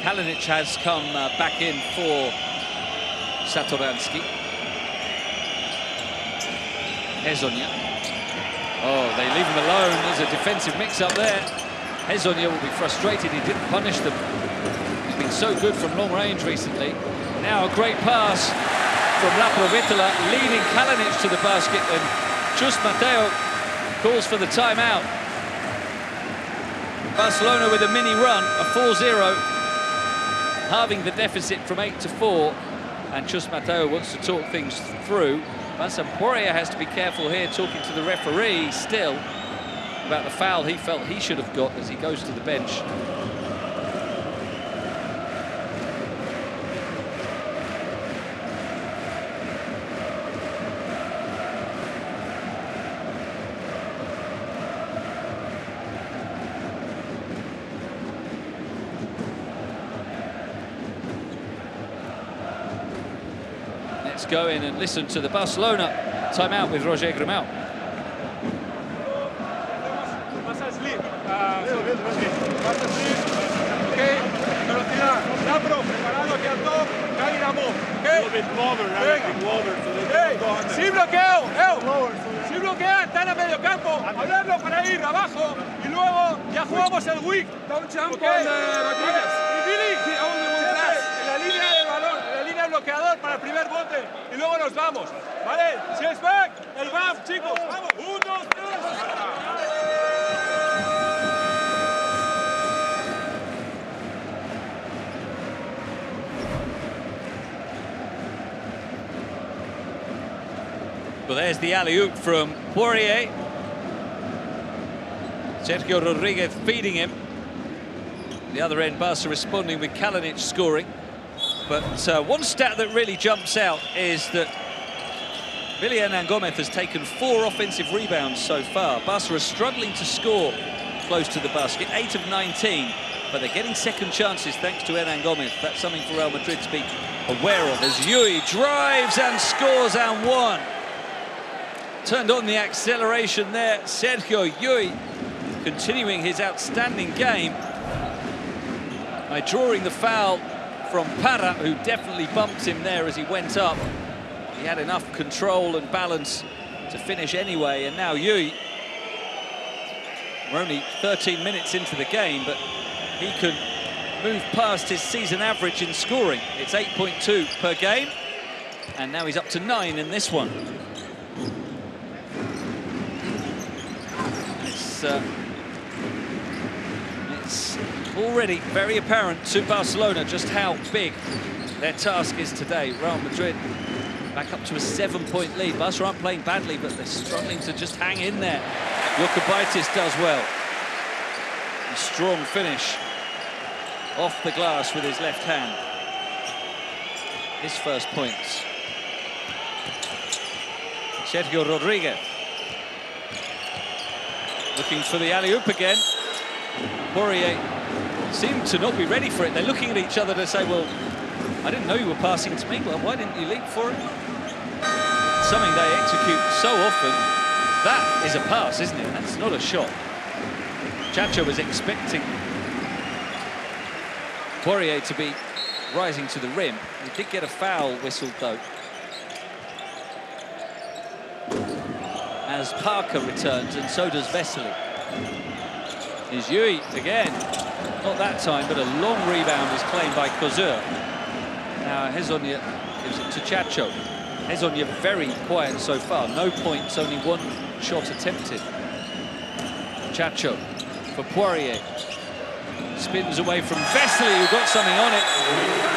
Kalinic has come back in for Satoransky. Hezonja. Oh, they leave him alone. There's a defensive mix-up there. Hezonja will be frustrated he didn't punish them. He's been so good from long range recently. Now a great pass from Laprovittola, leading Kalinic to the basket, and Chus Mateo calls for the timeout. Barcelona with a mini run, a 4-0, halving the deficit from 8 to 4, and Chus Mateo wants to talk things through. Vincent Poirier has to be careful here, talking to the referee still about the foul he felt he should have got as he goes to the bench. Let's go in and listen to the Barcelona timeout with Roger Grimau. Okay, velocidad, Lapro, preparado aquí al top, Caguinamo, okay? A little bit lower, right? Sí bloqueo, sí bloquea, están a medio campo, hablarlo para ir abajo y luego ya jugamos el week. Don't jump on Rodríguez. Y Billy, en la línea del balón, en la línea bloqueador para el primer bote y luego nos vamos, ¿vale? Si es back, el BAF, chicos, vamos, 1, 2, 3. Well, there's the alley-oop from Poirier. Sergio Rodríguez feeding him. The other end, Barca responding with Kalinic scoring. But one stat that really jumps out is that Hernan Gomez has taken 4 offensive rebounds so far. Barca are struggling to score close to the basket, 8 of 19, but they're getting second chances thanks to Hernan Gomez. That's something for Real Madrid to be aware of as Yui drives and scores and one. Turned on the acceleration there. Sergio Yui continuing his outstanding game by drawing the foul from Parra, who definitely bumped him there as he went up. He had enough control and balance to finish anyway, and now Yui, we're only 13 minutes into the game, but he can move past his season average in scoring. It's 8.2 per game, and now he's up to 9 in this one. It's already very apparent to Barcelona just how big their task is today. Real Madrid back up to a 7-point lead. Barca aren't playing badly, but they're struggling to just hang in there. Jokubaitis does well. A strong finish off the glass with his left hand. His first points. Sergio Rodríguez looking for the alley-oop again. Poirier seemed to not be ready for it. They're looking at each other to say, well, I didn't know you were passing to me. Well, why didn't you leap for it? Something they execute so often. That is a pass, isn't it? That's not a shot. Chacho was expecting Poirier to be rising to the rim. He did get a foul whistled, though, as Parker returns, and so does Vesely. Here's Yui again. Not that time, but a long rebound is claimed by Kozur. Now Hezonja gives it to Chacho. Hezonja very quiet so far. No points, only one shot attempted. Chacho for Poirier. Spins away from Vesely, who got something on it,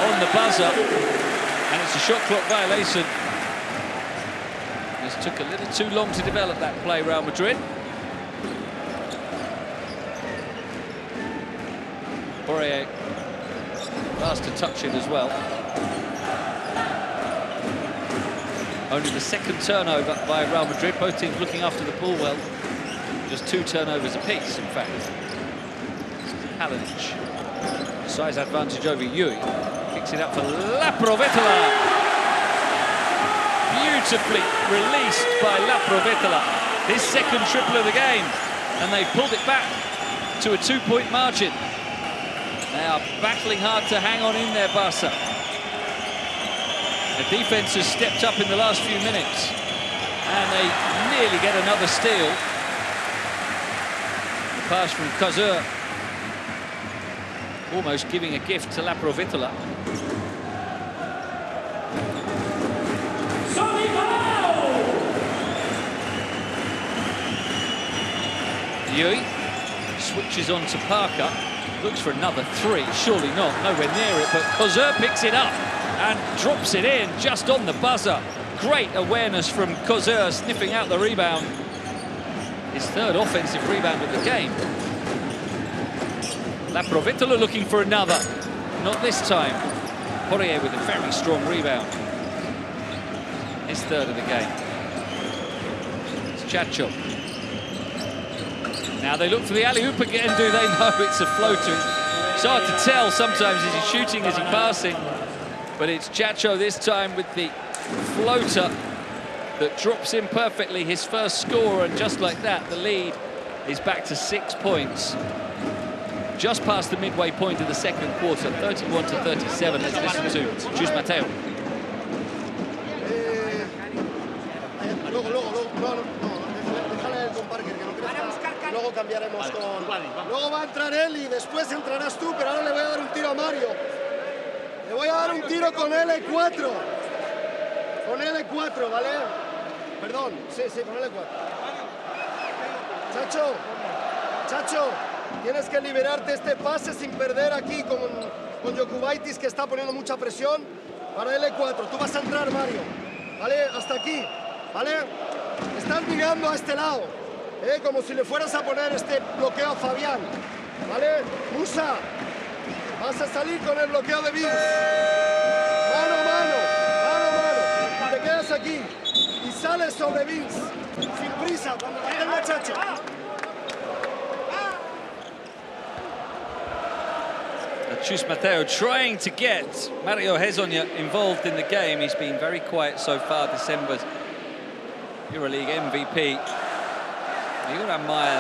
on the buzzer. And it's a shot clock violation. This took a little too long to develop that play, Real Madrid. Poirier last to touch it as well. Only the second turnover by Real Madrid. Both teams looking after the ball well. Just 2 turnovers apiece, in fact. Kalinic. Size advantage over Yui. Kicks it up for Laprovittola. Beautifully released by Laprovittola. His second triple of the game. And they pulled it back to a 2-point margin. They are battling hard to hang on in there, Barca. The defense has stepped up in the last few minutes. And they nearly get another steal. The pass from Kozur. Almost giving a gift to Laprovittola. Yui switches on to Parker. Looks for another 3. Surely not. Nowhere near it. But Kozur picks it up and drops it in just on the buzzer. Great awareness from Kozur, sniffing out the rebound. His 3rd offensive rebound of the game. Laprovittola looking for another. Not this time. Poirier with a very strong rebound. His 3rd of the game. It's Chacho. Now they look for the alley-oop again. Do they know it's a floater? It's hard to tell sometimes. Is he shooting? Is he passing? But it's Chacho this time with the floater that drops in perfectly. His first score, and just like that, the lead is back to 6 points. Just past the midway point of the second quarter, 31-37. Let's listen to Jus Mateo. Luego cambiaremos con... Luego va a entrar él y después entrarás tú, pero ahora le voy a dar un tiro a Mario. Le voy a dar un tiro con L4. Con L4, ¿vale? Perdón, sí, con L4. Chacho, tienes que liberarte este pase sin perder aquí con Jokubaitis, que está poniendo mucha presión. Para L4, tú vas a entrar, Mario. ¿Vale? Hasta aquí, ¿vale? Estás mirando a este lado, como si le fueras a poner este bloqueo a Fabián. ¿Vale? Musa, vas a salir con el bloqueo de Vince. Mano. Te quedas aquí y sales sobre Vince. Sin prisa, cuando te tenga Chacho. Jus Mateo trying to get Mario Hezonja involved in the game. He's been very quiet so far. December's EuroLeague MVP. You got to admire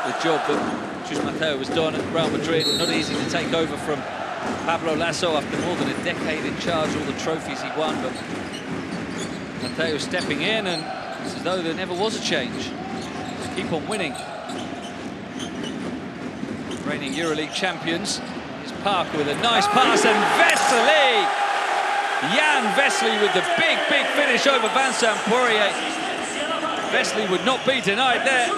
the job that Jus Mateo has done at Real Madrid. Not easy to take over from Pablo Lasso after more than a decade in charge, all the trophies he won. But Mateo stepping in, and it's as though there never was a change. Just keep on winning. Reigning EuroLeague champions. Parker with a nice pass, and Vesely! Jan Vesely with the big finish over Vincent Poirier. Vesely would not be denied there.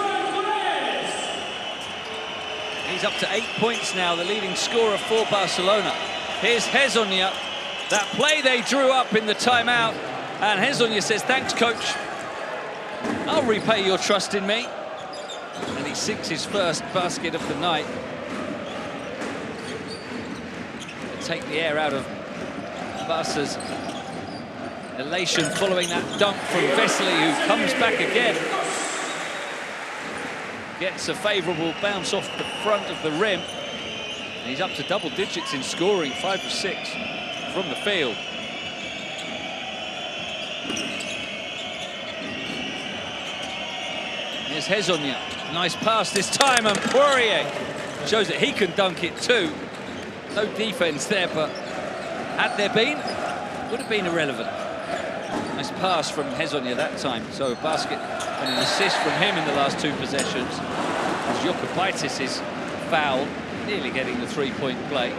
He's up to 8 points now, the leading scorer for Barcelona. Here's Hezonja. That play they drew up in the timeout, and Hezonja says, thanks, coach. I'll repay your trust in me. And he sinks his first basket of the night. Take the air out of Barca's elation following that dunk from Vesely, who comes back again. Gets a favourable bounce off the front of the rim. And he's up to double digits in scoring, 5 of 6 from the field. Here's Hezonja. Nice pass this time, and Poirier shows that he can dunk it too. No defence there, but had there been, would have been irrelevant. Nice pass from Hezonja that time. So a basket and an assist from him in the last 2 possessions. As Jokubaitis is fouled, nearly getting the 3-point play.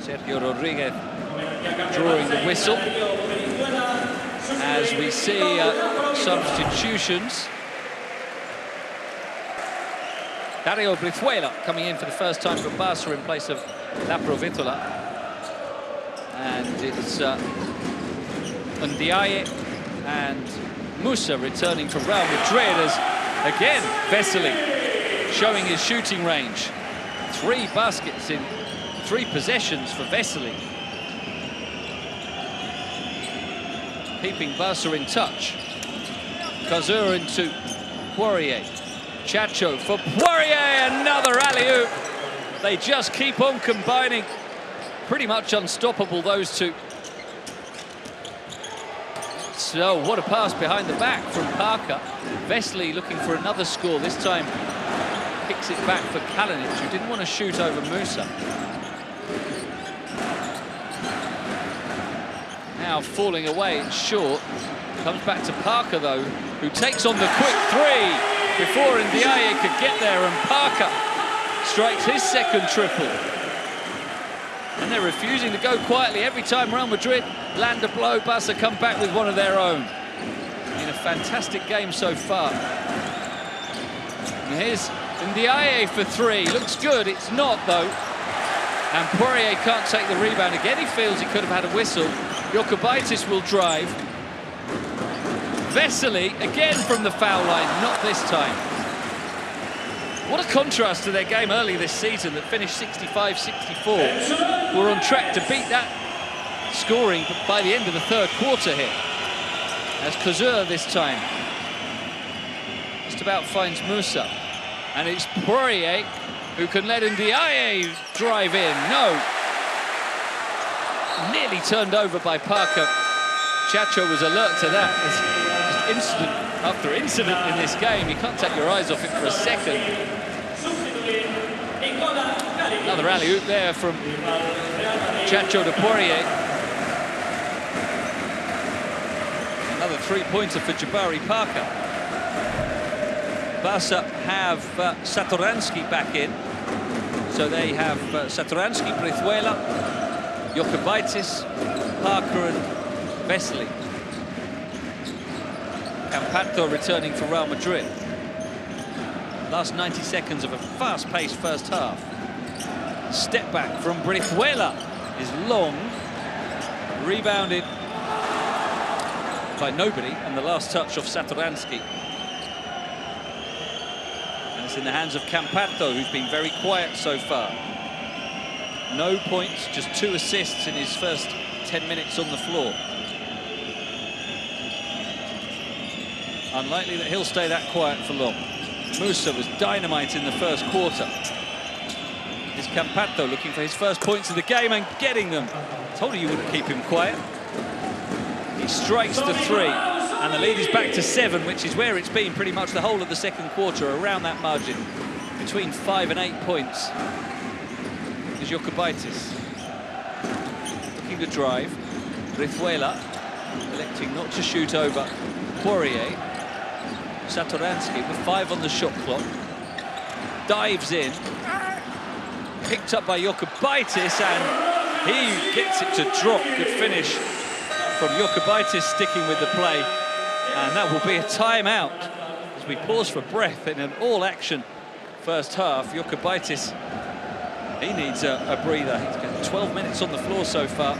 Sergio Rodriguez drawing the whistle. As we see substitutions. Dario Brizuela coming in for the first time from Barca in place of Laprovittola. And it's Ndiaye and Musa returning from Real Madrid as, again, Vesely showing his shooting range. 3 baskets in 3 possessions for Vesely. Keeping Barca in touch. Cazur into Poirier. Chacho for Poirier, another alley-oop. They just keep on combining. Pretty much unstoppable, those two. So, what a pass behind the back from Parker. Vesely looking for another score. This time, kicks it back for Kalinic, who didn't want to shoot over Musa. Now falling away, it's short. Comes back to Parker, though, who takes on the quick 3 before Ndiaye could get there, and Parker strikes his second triple. And they're refusing to go quietly. Every time Real Madrid land a blow, Barca come back with one of their own. In a fantastic game so far. And here's Ndiaye for 3. Looks good, it's not though. And Poirier can't take the rebound. Again, he feels he could have had a whistle. Jokubaitis will drive. Vesely, again from the foul line, not this time. What a contrast to their game early this season that finished 65-64. We're on track to beat that scoring by the end of the 3rd quarter here. As Cazur this time just about finds Musa. And it's Poirier who can let Ndiaye drive in. No. Nearly turned over by Parker. Chacho was alert to that. Incident after incident in this game. You can't take your eyes off it for a second. Another alley-oop there from Chacho to Poirier. Another 3-pointer for Jabari Parker. Barca have Satoransky back in. So they have Satoransky, Brizuela, Jokubaitis, Parker and Vesely. Campazzo returning for Real Madrid. Last 90 seconds of a fast-paced first half. Step back from Brizuela is long. Rebounded by nobody, and the last touch of Satoransky. And it's in the hands of Campazzo, who's been very quiet so far. No points, just 2 assists in his first 10 minutes on the floor. Unlikely that he'll stay that quiet for long. Musa was dynamite in the first quarter. Is Campazzo looking for his first points of the game and getting them. Told you you wouldn't keep him quiet. He strikes the 3, and the lead is back to 7, which is where it's been pretty much the whole of the second quarter, around that margin, between 5 and 8 points. Is Jokubaitis looking to drive. Brizuela electing not to shoot over Poirier. Satoransky with 5 on the shot clock. Dives in. Picked up by Jokubaitis, and he gets it to drop. Good finish from Jokubaitis, sticking with the play. And that will be a timeout as we pause for breath in an all-action first half. Jokubaitis, he needs a breather. He's got 12 minutes on the floor so far.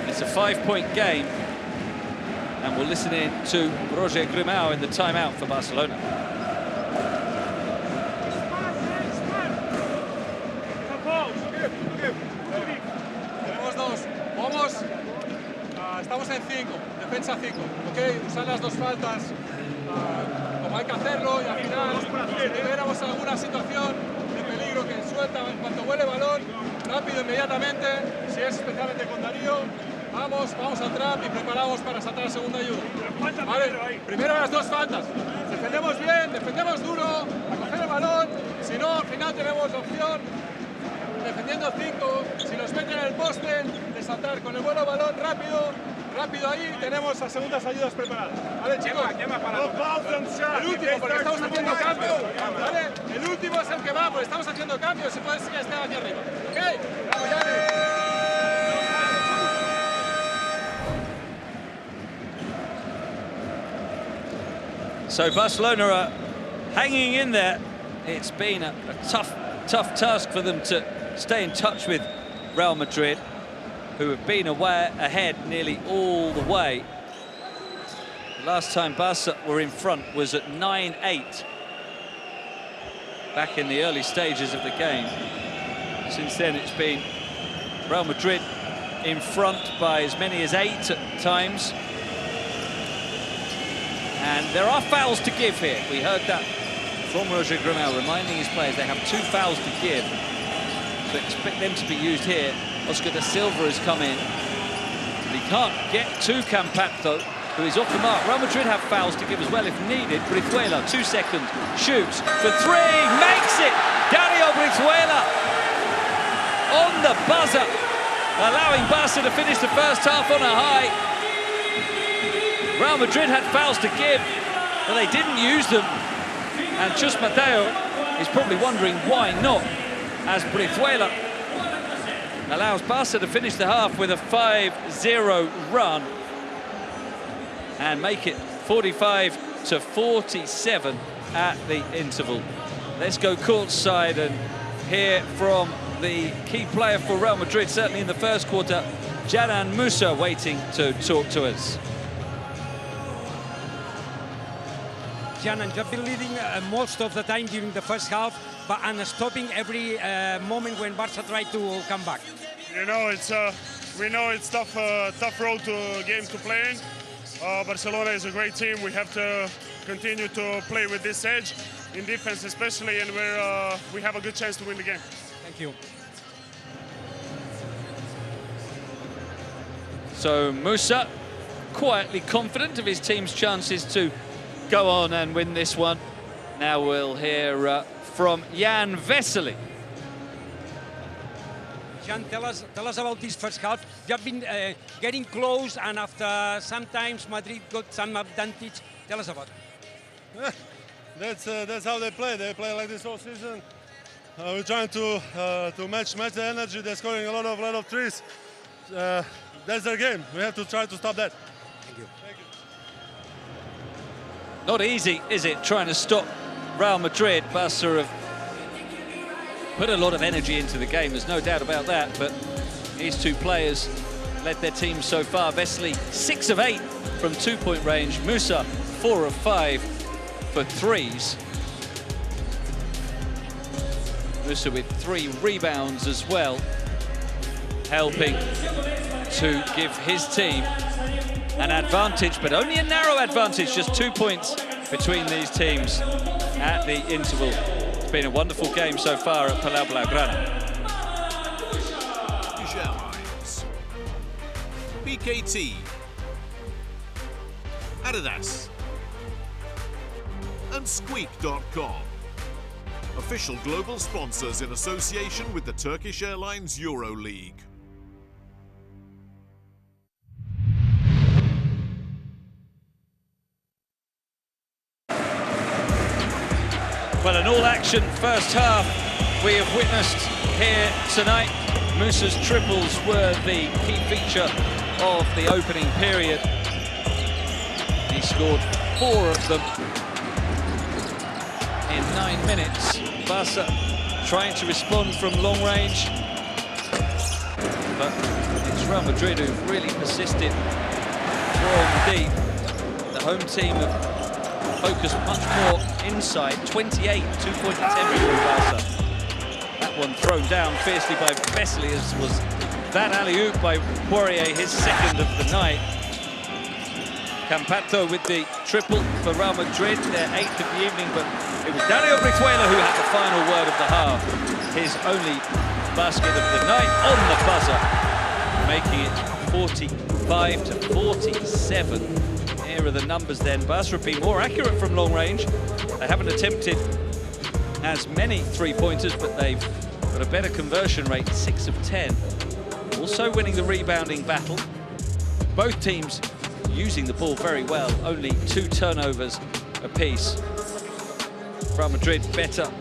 It's a 5-point game. And we'll listen in to Roger Grimau in the timeout for Barcelona. Tenemos 2. Vamos. Estamos en 5. Defensa 5. ¿Ok? Usar las 2 faltas como hay que hacerlo, y al final, si tuviéramos alguna situación de peligro que suelta en cuanto huele balón, rápido, inmediatamente, si es especialmente con Darío, Vamos al trap y preparados para saltar la segunda ayuda. Vale, primero las dos faltas. Defendemos bien, defendemos duro, a coger el balón. Si no, al final tenemos opción, defendiendo 5, si nos meten en el poste, de saltar con el buen balón rápido ahí, tenemos las segundas ayudas preparadas. Vale, chicos, el último, porque estamos haciendo cambio. Vale, el último es el que va, porque estamos haciendo cambio, se puede seguir hasta aquí arriba. ¿Ok? Vamos, Yanni. So Barcelona are hanging in there. It's been a tough task for them to stay in touch with Real Madrid, who have been ahead nearly all the way. The last time Barca were in front was at 9-8, back in the early stages of the game. Since then, it's been Real Madrid in front by as many as 8 at times. And there are fouls to give here. We heard that from Roger Grimau, reminding his players they have 2 fouls to give. So expect them to be used here. Oscar da Silva has come in. But he can't get to Campazzo, who is off the mark. Real Madrid have fouls to give as well if needed. Brizuela, 2 seconds, shoots for 3, makes it! Dario Brizuela on the buzzer, allowing Barca to finish the first half on a high. Real Madrid had fouls to give, but they didn't use them. And Chus Mateo is probably wondering why not, as Brizuela allows Barca to finish the half with a 5-0 run and make it 45-47 at the interval. Let's go courtside and hear from the key player for Real Madrid, certainly in the first quarter, Dzanan Musa, waiting to talk to us. Dzanan, you've been leading most of the time during the first half, but stopping every moment when Barca tried to come back. You know, we know it's tough road to game to play in. Barcelona is a great team. We have to continue to play with this edge in defense, especially, and we have a good chance to win the game. Thank you. So Musa quietly confident of his team's chances to go on and win this one. Now we'll hear from Jan Vesely. Jan, tell us about this first half. You have been getting close, and after sometimes Madrid got some advantage. Tell us about it. That's how they play. They play like this all season. We're trying to match the energy. They're scoring a lot of threes. That's their game. We have to try to stop that. Thank you. Thank you. Not easy, is it, trying to stop Real Madrid? Barca have put a lot of energy into the game, there's no doubt about that, but these 2 players led their team so far. Vesely, 6 of 8 from 2-point range. Musa, 4 of 5 for 3s. Musa with 3 rebounds as well, helping to give his team an advantage, but only a narrow advantage, just 2 points between these teams at the interval. It's been a wonderful game so far at Palau Blaugrana. BKT, Adidas, and Squeak.com. Official global sponsors in association with the Turkish Airlines EuroLeague. Well, an all-action first half we have witnessed here tonight. Musa's triples were the key feature of the opening period. He scored 4 of them in 9 minutes. Barca trying to respond from long range, but it's Real Madrid who've really persisted from deep. The home team have focused much more inside. 28 2-point attempts from Barca. That one thrown down fiercely by Vesely, as was that alley-oop by Poirier, his 2nd of the night. Campazzo with the triple for Real Madrid, their 8th of the evening, but it was Dario Brizuela who had the final word of the half. His only basket of the night on the buzzer, making it 45 to 47. Here are the numbers then. Barca have been more accurate from long range. They haven't attempted as many three-pointers, but they've got a better conversion rate, 6 of 10. Also winning the rebounding battle. Both teams using the ball very well, only 2 turnovers apiece. Real Madrid better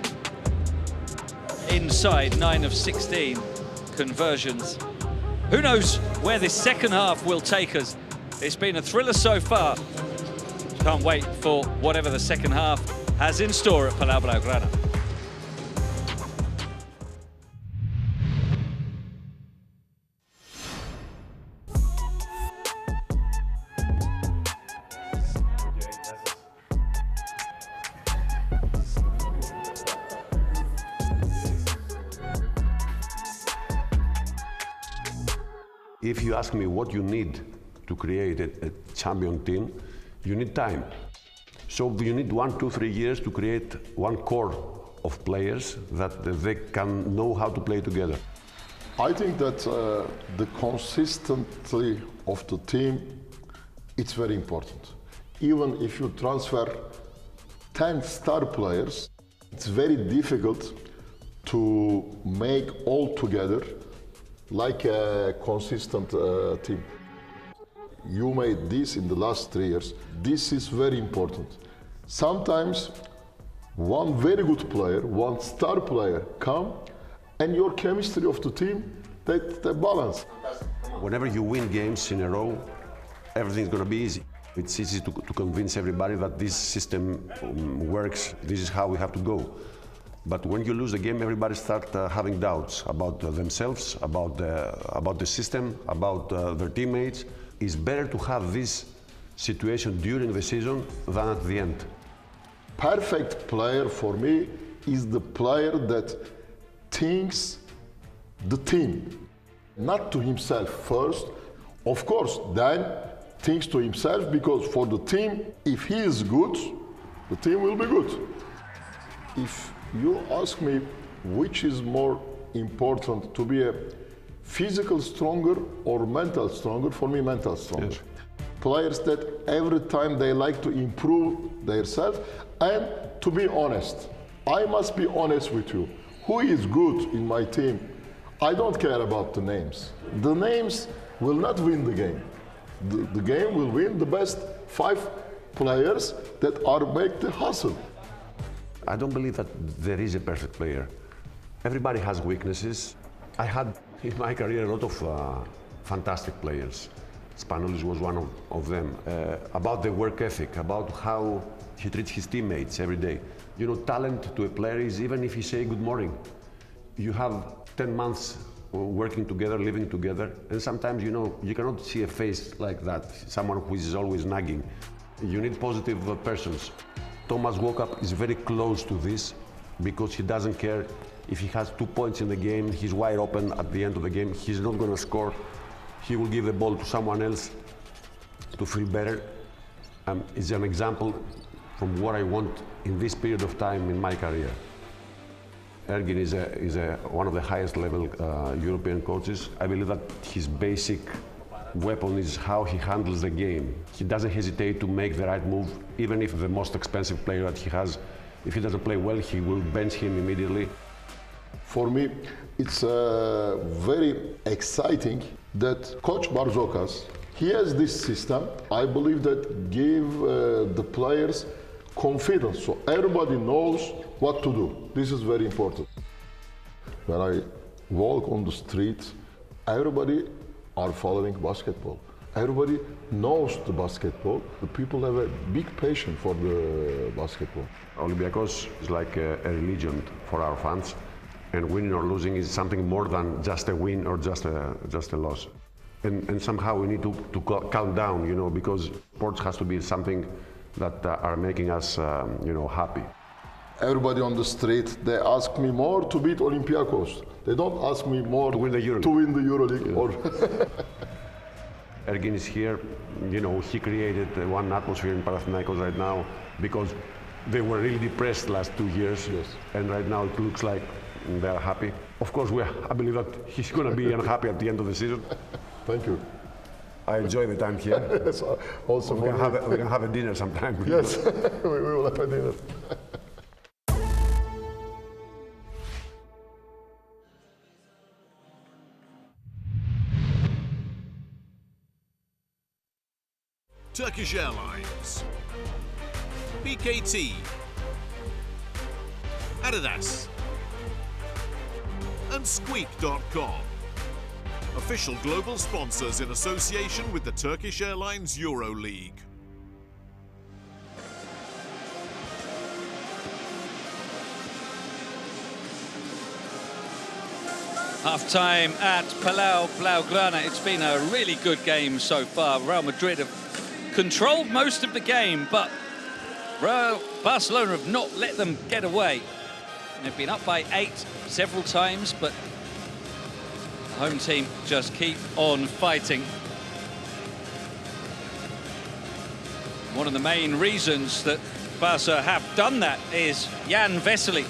inside, 9 of 16 conversions. Who knows where this second half will take us? It's been a thriller so far. Can't wait for whatever the second half has in store at Palau Blaugrana. If you ask me what you need to create a champion team, you need time. So you need 1, 2, 3 years to create one core of players that they can know how to play together. I think that the consistency of the team, it's very important. Even if you transfer 10 star players, it's very difficult to make all together like a consistent team. You made this in the last 3 years. This is very important. Sometimes one very good player, one star player come, and your chemistry of the team, they balance. Whenever you win games in a row, everything's going to be easy. It's easy to convince everybody that this system works, this is how we have to go. But when you lose the game, everybody starts having doubts about themselves, about the system, about their teammates. It's better to have this situation during the season than at the end. Perfect player for me is the player that thinks the team, not to himself first. Of course, then thinks to himself, because for the team, if he is good, the team will be good. If you ask me which is more important, to be a physical stronger or mental stronger, for me mental stronger. Yes. Players that every time they like to improve themselves, and to be honest, I must be honest with you. Who is good in my team? I don't care about the names. The names will not win the game. The game will win the best 5 players that are make the hustle. I don't believe that there is a perfect player. Everybody has weaknesses. I had in my career a lot of fantastic players. Spanolis was one of them. About the work ethic, about how he treats his teammates every day. You know, talent to a player is even if you say good morning. You have 10 months working together, living together, and sometimes, you know, you cannot see a face like that, someone who is always nagging. You need positive persons. Thomas Walkup is very close to this because he doesn't care if he has 2 points in the game, he's wide open at the end of the game, he's not going to score. He will give the ball to someone else to feel better. It's an example from what I want in this period of time in my career. Ergin is one of the highest level European coaches. I believe that his basic weapon is how he handles the game. He doesn't hesitate to make the right move, even if the most expensive player that he has, if he doesn't play well, he will bench him immediately. For me, it's very exciting that Coach Barzokas, he has this system, I believe, that give the players confidence, so everybody knows what to do. This is very important. When I walk on the street, everybody are following basketball. Everybody knows the basketball. The people have a big passion for the basketball. Olympiacos is like a religion for our fans, and winning or losing is something more than just a win or just a loss. And somehow we need to calm down, you know, because sports has to be something that are making us, you know, happy. Everybody on the street, they ask me more to beat Olympiacos. They don't ask me more to win the EuroLeague. Yeah. Or Ergin is here, you know, he created one atmosphere in Panathinaikos right now because they were really depressed last 2 years. Yes. And right now it looks like they're happy. Of course, I believe that he's going to be unhappy at the end of the season. Thank you. I enjoy the time here. Yes, also we can have a dinner sometime. Yes, we will have a dinner. Turkish Airlines, BKT, Adidas, and Squeak.com. Official global sponsors in association with the Turkish Airlines EuroLeague. Half-time at Palau Blaugrana. It's been a really good game so far. Real Madrid have controlled most of the game, but Barcelona have not let them get away. They've been up by 8 several times, but the home team just keep on fighting. One of the main reasons that Barca have done that is Jan Vesely.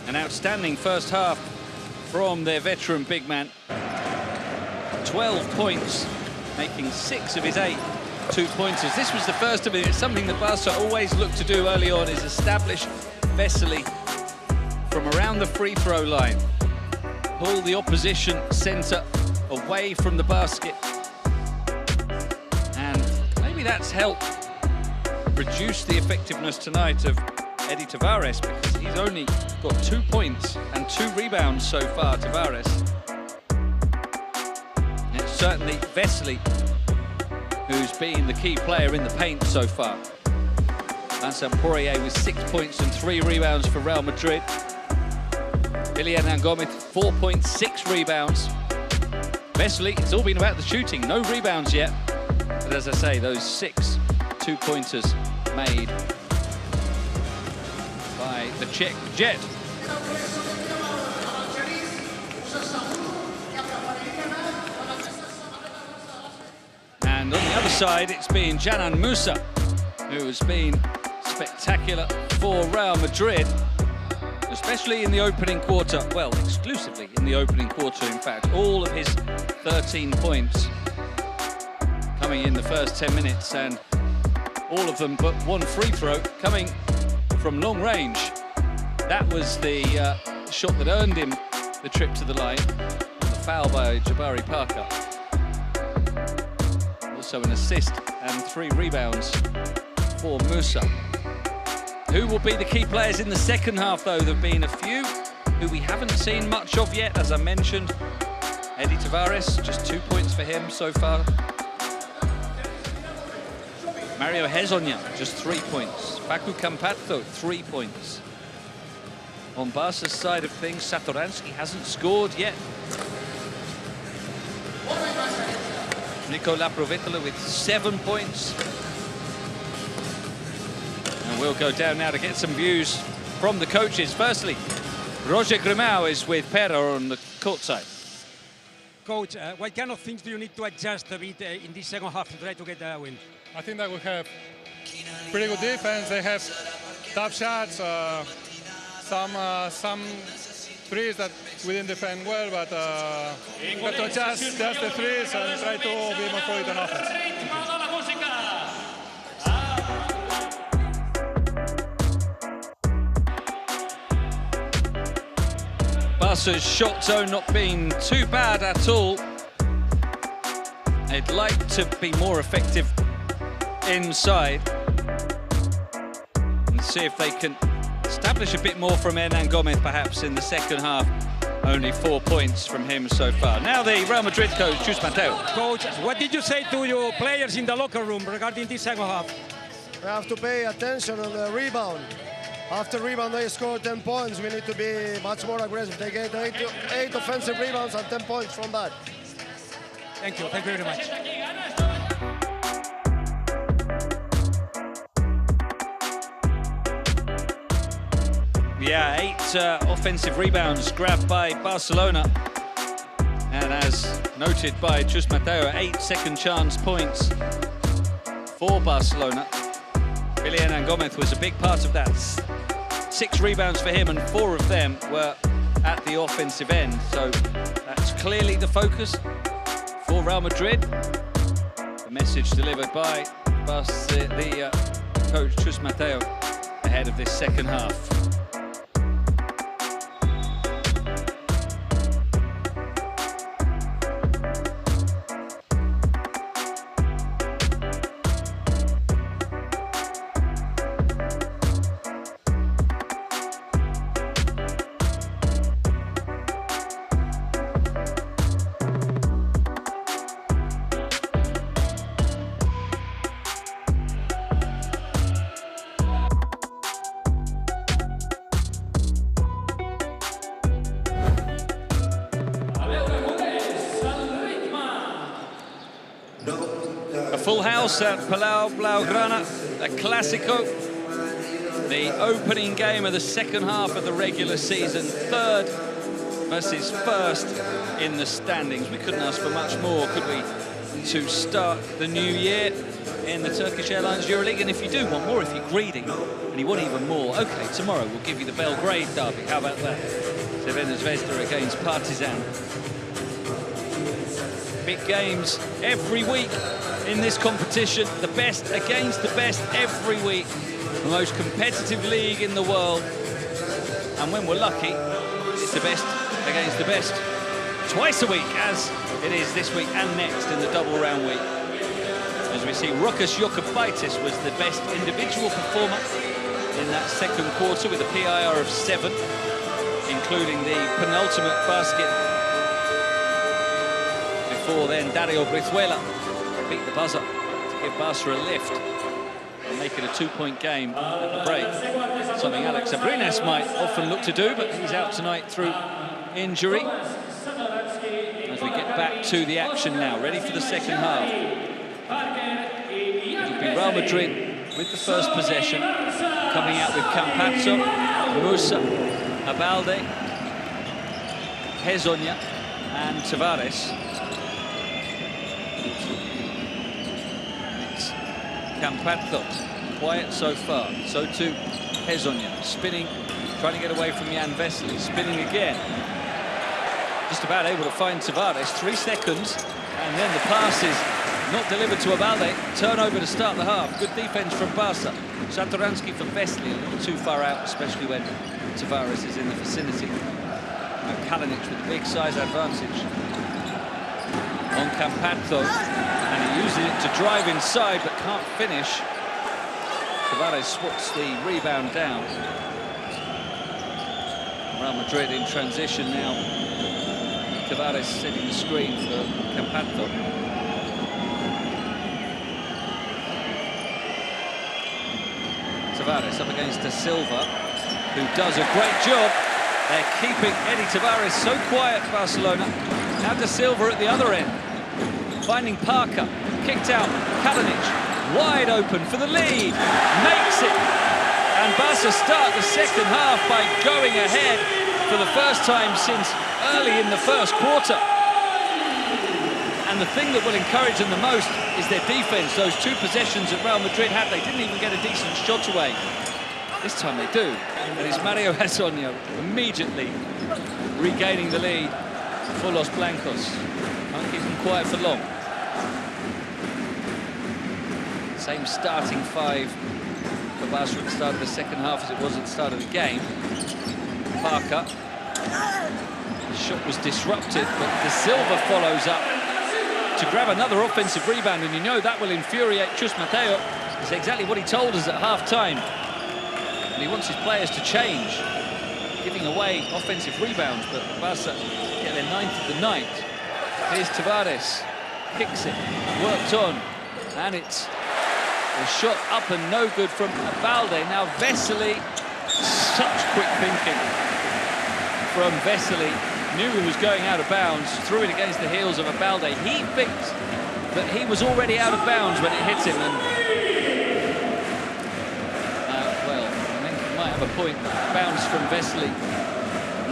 An outstanding first half from their veteran big man. 12 points, making 6 of his 8 two-pointers. This was the first of it. It's something that Barca always look to do early on, is establish Vesely from around the free throw line. Pull the opposition centre away from the basket. And maybe that's helped reduce the effectiveness tonight of Eddie Tavares, because he's only got 2 points and 2 rebounds so far, Tavares. And it's certainly Vesely who's been the key player in the paint so far. Vincent Poirier with 6 points and 3 rebounds for Real Madrid. Vesely and Dzanan Musa, 4 points, 6 rebounds. Vesely, it's all been about the shooting, no rebounds yet. But as I say, those 6 two-pointers made by the Czech Jet. And on the other side, it's been Dzanan Musa, who has been spectacular for Real Madrid, especially in the opening quarter. Well, exclusively in the opening quarter, in fact. All of his 13 points coming in the first 10 minutes, and all of them but one free throw coming from long range. That was the shot that earned him the trip to the line. The foul by Jabari Parker. Also an assist and 3 rebounds for Musa. Who will be the key players in the second half, though? There have been a few who we haven't seen much of yet, as I mentioned. Eddie Tavares, just 2 points for him so far. Mario Hezonja, just 3 points. Baku Campazzo, 3 points. On Barca's side of things, Satoransky hasn't scored yet. Nico Laprovittola with 7 points. And we'll go down now to get some views from the coaches. Firstly, Roger Grimau is with Pera on the court side. Coach, what kind of things do you need to adjust a bit in this second half to try to get the win? I think that we have pretty good defense. They have tough shots, some threes that we didn't defend well, but we have to adjust the threes and try to be more fluid on offense. Barca's shot zone not being too bad at all. They'd like to be more effective inside and see if they can establish a bit more from Hernan Gomez perhaps in the second half. Only 4 points from him so far. Now the Real Madrid coach, Chus Mateo. Coach, what did you say to your players in the locker room regarding this second half? We have to pay attention on the rebound. After rebound, they score 10 points. We need to be much more aggressive. They get 8 offensive rebounds and 10 points from that. Thank you very much. Yeah, 8 offensive rebounds grabbed by Barcelona. And as noted by Chus Mateo, 8 second chance points for Barcelona. Vesely and Dzanan Musa was a big part of that. 6 rebounds for him, and 4 of them were at the offensive end. So that's clearly the focus for Real Madrid. The message delivered by the coach Chus Mateo ahead of this second half. A full house at Palau Blaugrana, a Clásico, the opening game of the second half of the regular season, third versus first in the standings. We couldn't ask for much more, could we, to start the new year in the Turkish Airlines EuroLeague? And if you do want more, if you're greedy and you want even more, okay, tomorrow we'll give you the Belgrade derby. How about that? Crvena Zvezda against Partizan. Big games every week in this competition. The best against the best every week. The most competitive league in the world. And when we're lucky, it's the best against the best twice a week, as it is this week and next in the double round week. As we see, Rokas Jokubaitis was the best individual performer in that second quarter with a PIR of 7, including the penultimate basket. Before then, Dario Brizuela beat the buzzer to give Barca a lift and make it a 2-point game at the break. Something Alex Abrines might often look to do, but he's out tonight through injury. As we get back to the action now, ready for the second half. It'll be Real Madrid with the first possession, coming out with Campazzo, Musa, Abalde, Hezonja and Tavares. Campazzo, quiet so far. So too Hezonja, spinning, trying to get away from Jan Vesely, spinning again. Just about able to find Tavares, 3 seconds, and then the pass is not delivered to Abalde. Turnover to start the half. Good defense from Barca. Satoransky for Vesely, a little too far out, especially when Tavares is in the vicinity. And Kalinic with a big size advantage on Campazzo, and he uses it to drive inside but can't finish. Tavares swats the rebound down. Real Madrid in transition now. Tavares setting the screen for Campazzo. Tavares up against Da Silva, who does a great job. They're keeping Eddie Tavares so quiet, Barcelona. Now Da Silva at the other end, finding Parker, kicked out, Kalinic, wide open for the lead, makes it. And Barca start the second half by going ahead for the first time since early in the first quarter. And the thing that will encourage them the most is their defense. Those 2 possessions that Real Madrid had, they didn't even get a decent shot away. This time they do. And it's Mario Hezonja immediately regaining the lead for Los Blancos. Can't keep them quiet for long. Same starting 5 for Barca at the start of the second half as it was at the start of the game. Parker. The shot was disrupted, but Da Silva follows up to grab another offensive rebound, and you know that will infuriate Chus Mateo. It's exactly what he told us at half-time. And he wants his players to change, giving away offensive rebounds, but Barca get their 9th of the night. Here's Tavares, kicks it, worked on, and it's a shot up and no good from Abalde. Now Vesely, such quick thinking from Vesely, knew he was going out of bounds, threw it against the heels of Abalde. He thinks that he was already out of bounds when it hit him, and well, I think he might have a point. Bounce from Vesely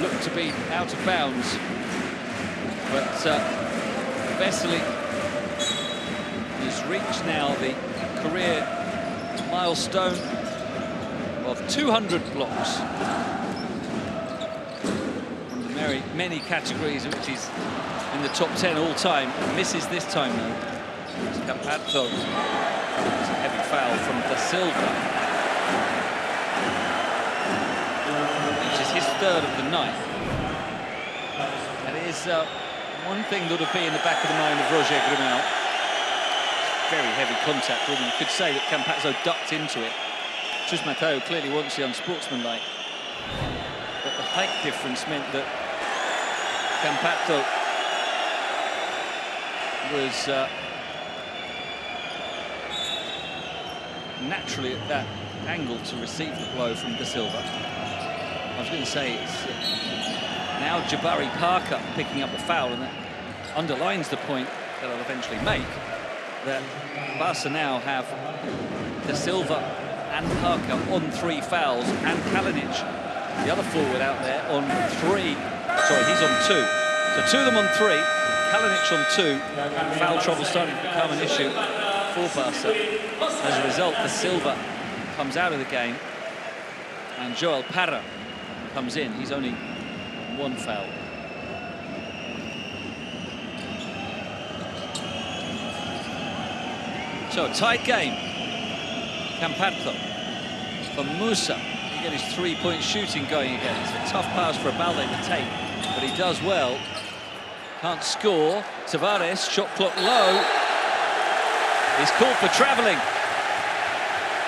looked to be out of bounds, but Vesely has reached now the career milestone of 200 blocks. very many categories, which he's in the top 10 all time. Misses this time though. It's Campazzo. It's a heavy foul from Da Silva, which is his third of the night. And it is one thing that would be in the back of the mind of Roger Grimau. Very heavy contact, or you could say that Campazzo ducked into it. Chus Mateo clearly wants the unsportsmanlike. But the height difference meant that Campazzo was naturally at that angle to receive the blow from Da Silva. I was going to say it's now Jabari Parker picking up the foul, and that underlines the point that I'll eventually make, that Barca now have Da Silva and Parker on 3 fouls, and Kalinic, the other forward out there, on 3. Sorry, he's on 2. So 2 of them on 3, Kalinic on 2. Foul trouble starting to become an issue for Barca. As a result, Da Silva comes out of the game, and Joel Parra comes in. He's only 1 foul. So a tight game. Campazzo for Musa. Again, his 3-point shooting going again. It's a tough pass for Balde to take, but he does well. Can't score. Tavares, shot clock low. He's called for travelling.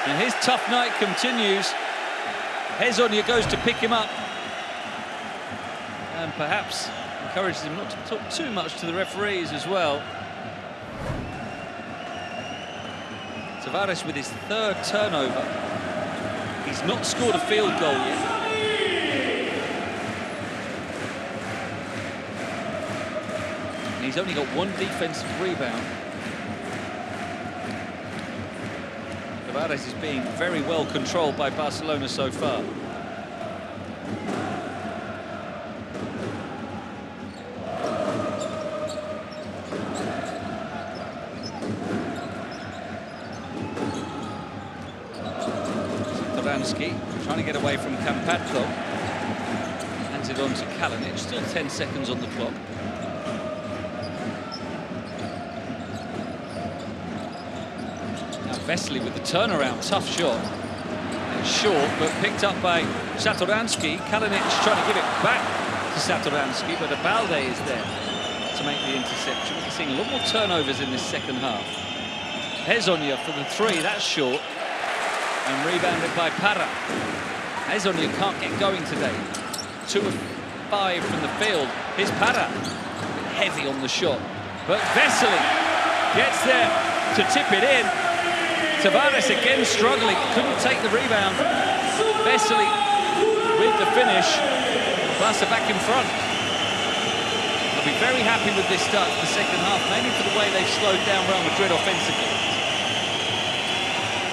And his tough night continues. Hezonja goes to pick him up, and perhaps encourages him not to talk too much to the referees as well. Tavares with his 3rd turnover. He's not scored a field goal yet. And he's only got 1 defensive rebound. Tavares is being very well controlled by Barcelona so far. Trying to get away from Campazzo. Hands it on to Kalinic. Still 10 seconds on the clock. Now Vesely with the turnaround. Tough shot. It's short, but picked up by Satoransky. Kalinic trying to give it back to Satoransky, but Balde is there to make the interception. We're seeing a lot more turnovers in this second half. Hezonja for the 3. That's short. And rebounded by Parra. Hezonja can't get going today. 2 of 5 from the field. Here's Parra. Heavy on the shot. But Vesely gets there to tip it in. Tavares again struggling. Couldn't take the rebound. Vesely with the finish. Barca back in front. I'll be very happy with this start to the second half, mainly for the way they've slowed down Real Madrid offensively.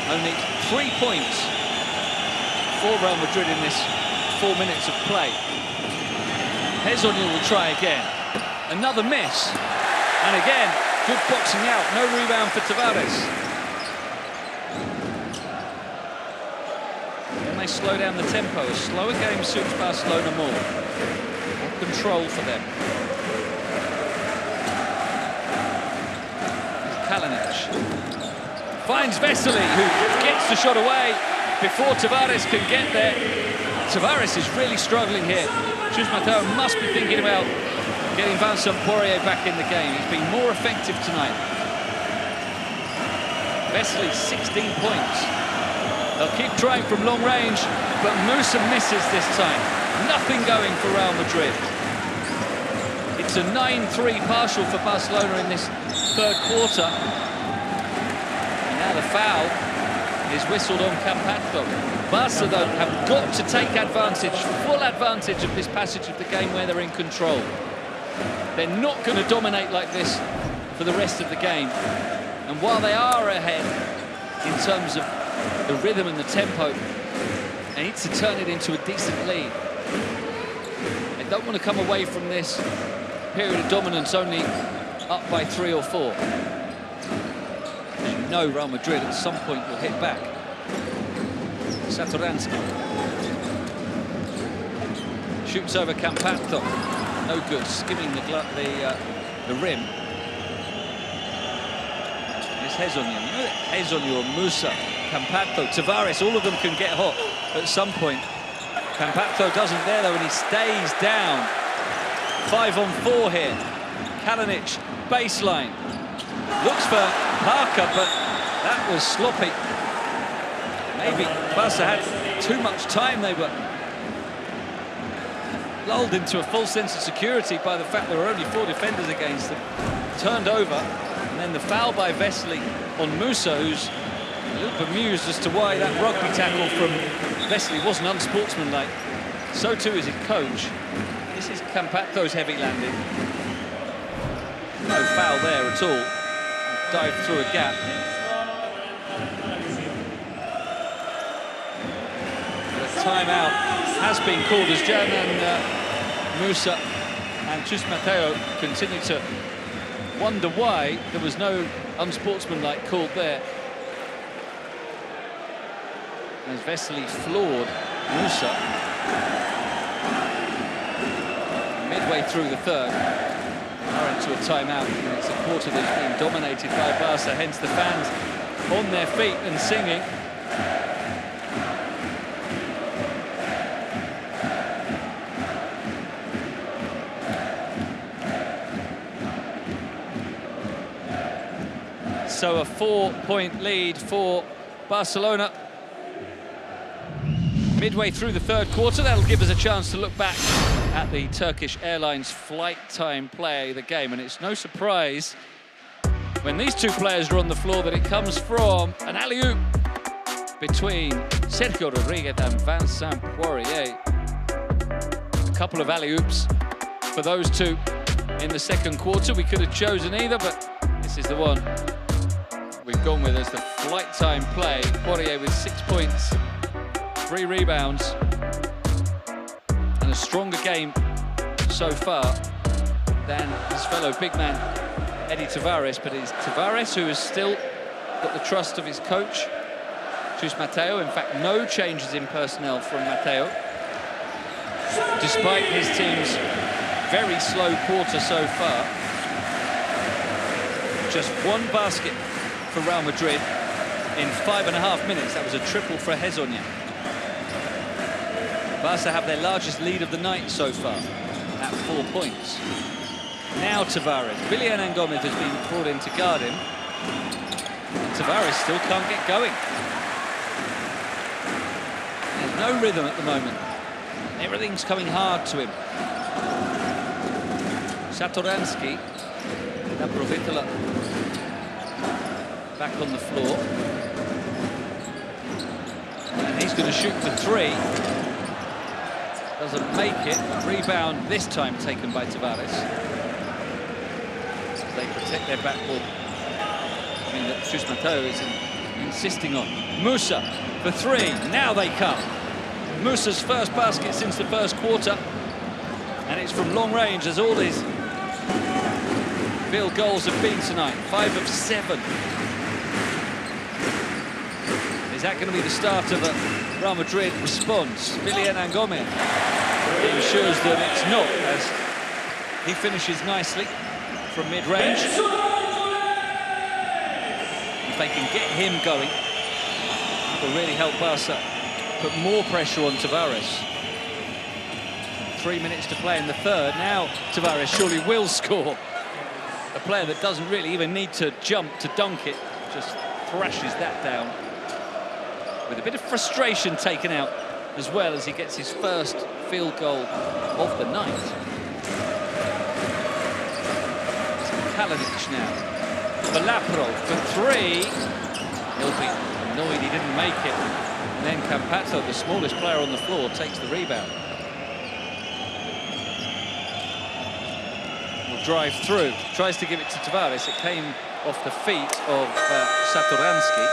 Only 3 points for Real Madrid in this 4 minutes of play. Hezonja will try again. Another miss. And again, good boxing out. No rebound for Tavares. Then they slow down the tempo. A slower game suits Barcelona more. More control for them. Kalinic finds Vesely, who gets the shot away before Tavares can get there. Tavares is really struggling here. Chus Mateo must be thinking about getting Vincent Poirier back in the game. He's been more effective tonight. Vesely, 16 points. They'll keep trying from long range, but Musa misses this time. Nothing going for Real Madrid. It's a 9-3 partial for Barcelona in this 3rd quarter. Now the foul is whistled on Campazzo. Barca, though, have got to take advantage, full advantage of this passage of the game where they're in control. They're not going to dominate like this for the rest of the game. And while they are ahead in terms of the rhythm and the tempo, they need to turn it into a decent lead. They don't want to come away from this period of dominance only up by 3 or 4. You know Real Madrid at some point will hit back. Satoransky Shoots over Campazzo. No good, skimming the rim. It's Hezonja. You know that Hezonja or Musa, Campazzo, Tavares, all of them can get hot at some point. Campazzo doesn't there though, and he stays down. 5-on-4 here. Kalinic, baseline. Looks for Parker, but that was sloppy. Maybe Barca had too much time. They were lulled into a false sense of security by the fact there were only 4 defenders against them. Turned over, and then the foul by Vesely on Musa, who's a little bemused as to why that rugby tackle from Vesely wasn't unsportsmanlike. So too is his coach. This is Campazzo's heavy landing. No foul there at all. Dived through a gap. But a timeout has been called as Dzanan Musa and Chus Mateo continue to wonder why there was no unsportsmanlike called there. As Vesely floored Musa. Midway through the third, are into a timeout. And it's a quarter that's been dominated by Barca, hence the fans on their feet and singing. So a 4-point lead for Barcelona. Midway through the third quarter, that'll give us a chance to look back at the Turkish Airlines flight time play of the game. And it's no surprise when these two players are on the floor that it comes from an alley-oop between Sergio Rodriguez and Vincent Poirier. A couple of alley-oops for those two in the second quarter. We could have chosen either, but this is the one we've gone with as the flight time play. Poirier with 6 points, 3 rebounds, and a stronger game so far than his fellow big man, Eddie Tavares. But it's Tavares who has still got the trust of his coach, Chus Mateo. In fact, no changes in personnel from Mateo, despite his team's very slow quarter so far. Just 1 basket for Real Madrid in 5.5 minutes. That was a triple for Hezonja. Barca have their largest lead of the night so far at 4 points. Now Tavares. Vesely and Dzanan Musa has been brought in to guard him. And Tavares still can't get going. There's no rhythm at the moment. Everything's coming hard to him. Satoransky, Laprovittola back on the floor. And he's going to shoot for 3. Doesn't make it. Rebound this time taken by Tavares. They protect their backboard. I mean, that Chus Mateo is insisting on. Musa for 3. Now they come. Musa's first basket since the first quarter. And it's from long range, as all his field goals have been tonight. 5 of 7. Is that going to be the start of a Real Madrid response? Vesely and Dzanan Musa ensures that it's not, as he finishes nicely from mid-range. If they can get him going, it will really help Barca put more pressure on Tavares. 3 minutes to play in the third. Now Tavares surely will score. A player that doesn't really even need to jump to dunk it, just thrashes that down. With a bit of frustration taken out as well as he gets his first field goal of the night. It's Kalinic now. For Lapro for 3. He'll be annoyed he didn't make it. And then Campazzo, the smallest player on the floor, takes the rebound. Will drive through, tries to give it to Tavares. It came off the feet of Satoransky.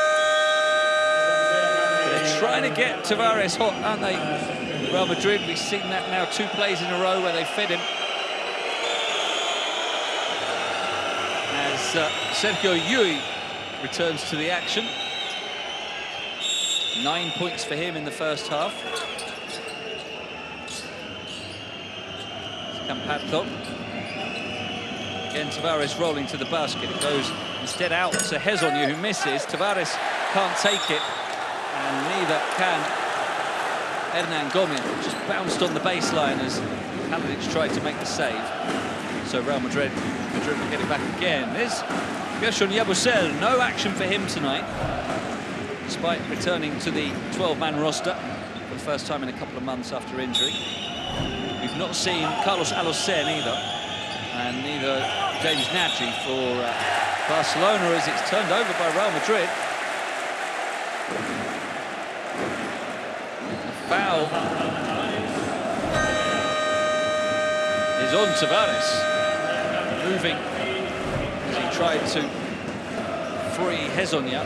They're trying to get Tavares hot, aren't they? Real Madrid, we've seen that now 2 plays in a row where they fed him. As Sergio Yui returns to the action. 9 points for him in the first half. Campazzo. Again, Tavares rolling to the basket. It goes instead out to Hezonja, who misses. Tavares can't take it, and neither can Hernan Gomez. Just bounced on the baseline as Kalinic tried to make the save. So Real Madrid will get it back again. There's Gershon Yabusel. No action for him tonight, despite returning to the 12-man roster for the first time in a couple of months after injury. We've not seen Carlos Alocen either, and neither James Nagy for Barcelona, as it's turned over by Real Madrid. The foul is on Tavares, moving as he tried to free Hezonja.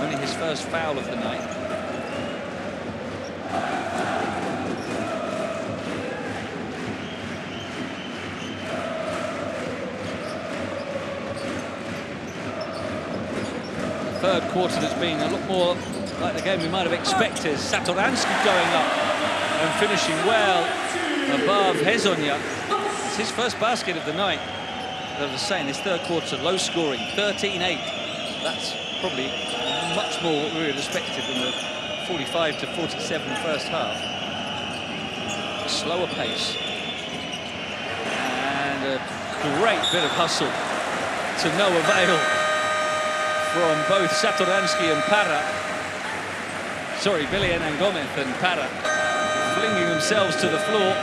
Only his first foul of the night. Third quarter that's been a lot more like the game we might have expected. Satoransky going up and finishing well above Hezonja. It's his first basket of the night. As I was saying, this third quarter, low scoring, 13-8. That's probably much more what we would have expected than the 45-47 first half. A slower pace. And a great bit of hustle to no avail from both Satoransky and Parra. Sorry, Vesely and Gomez and Parra flinging themselves to the floor,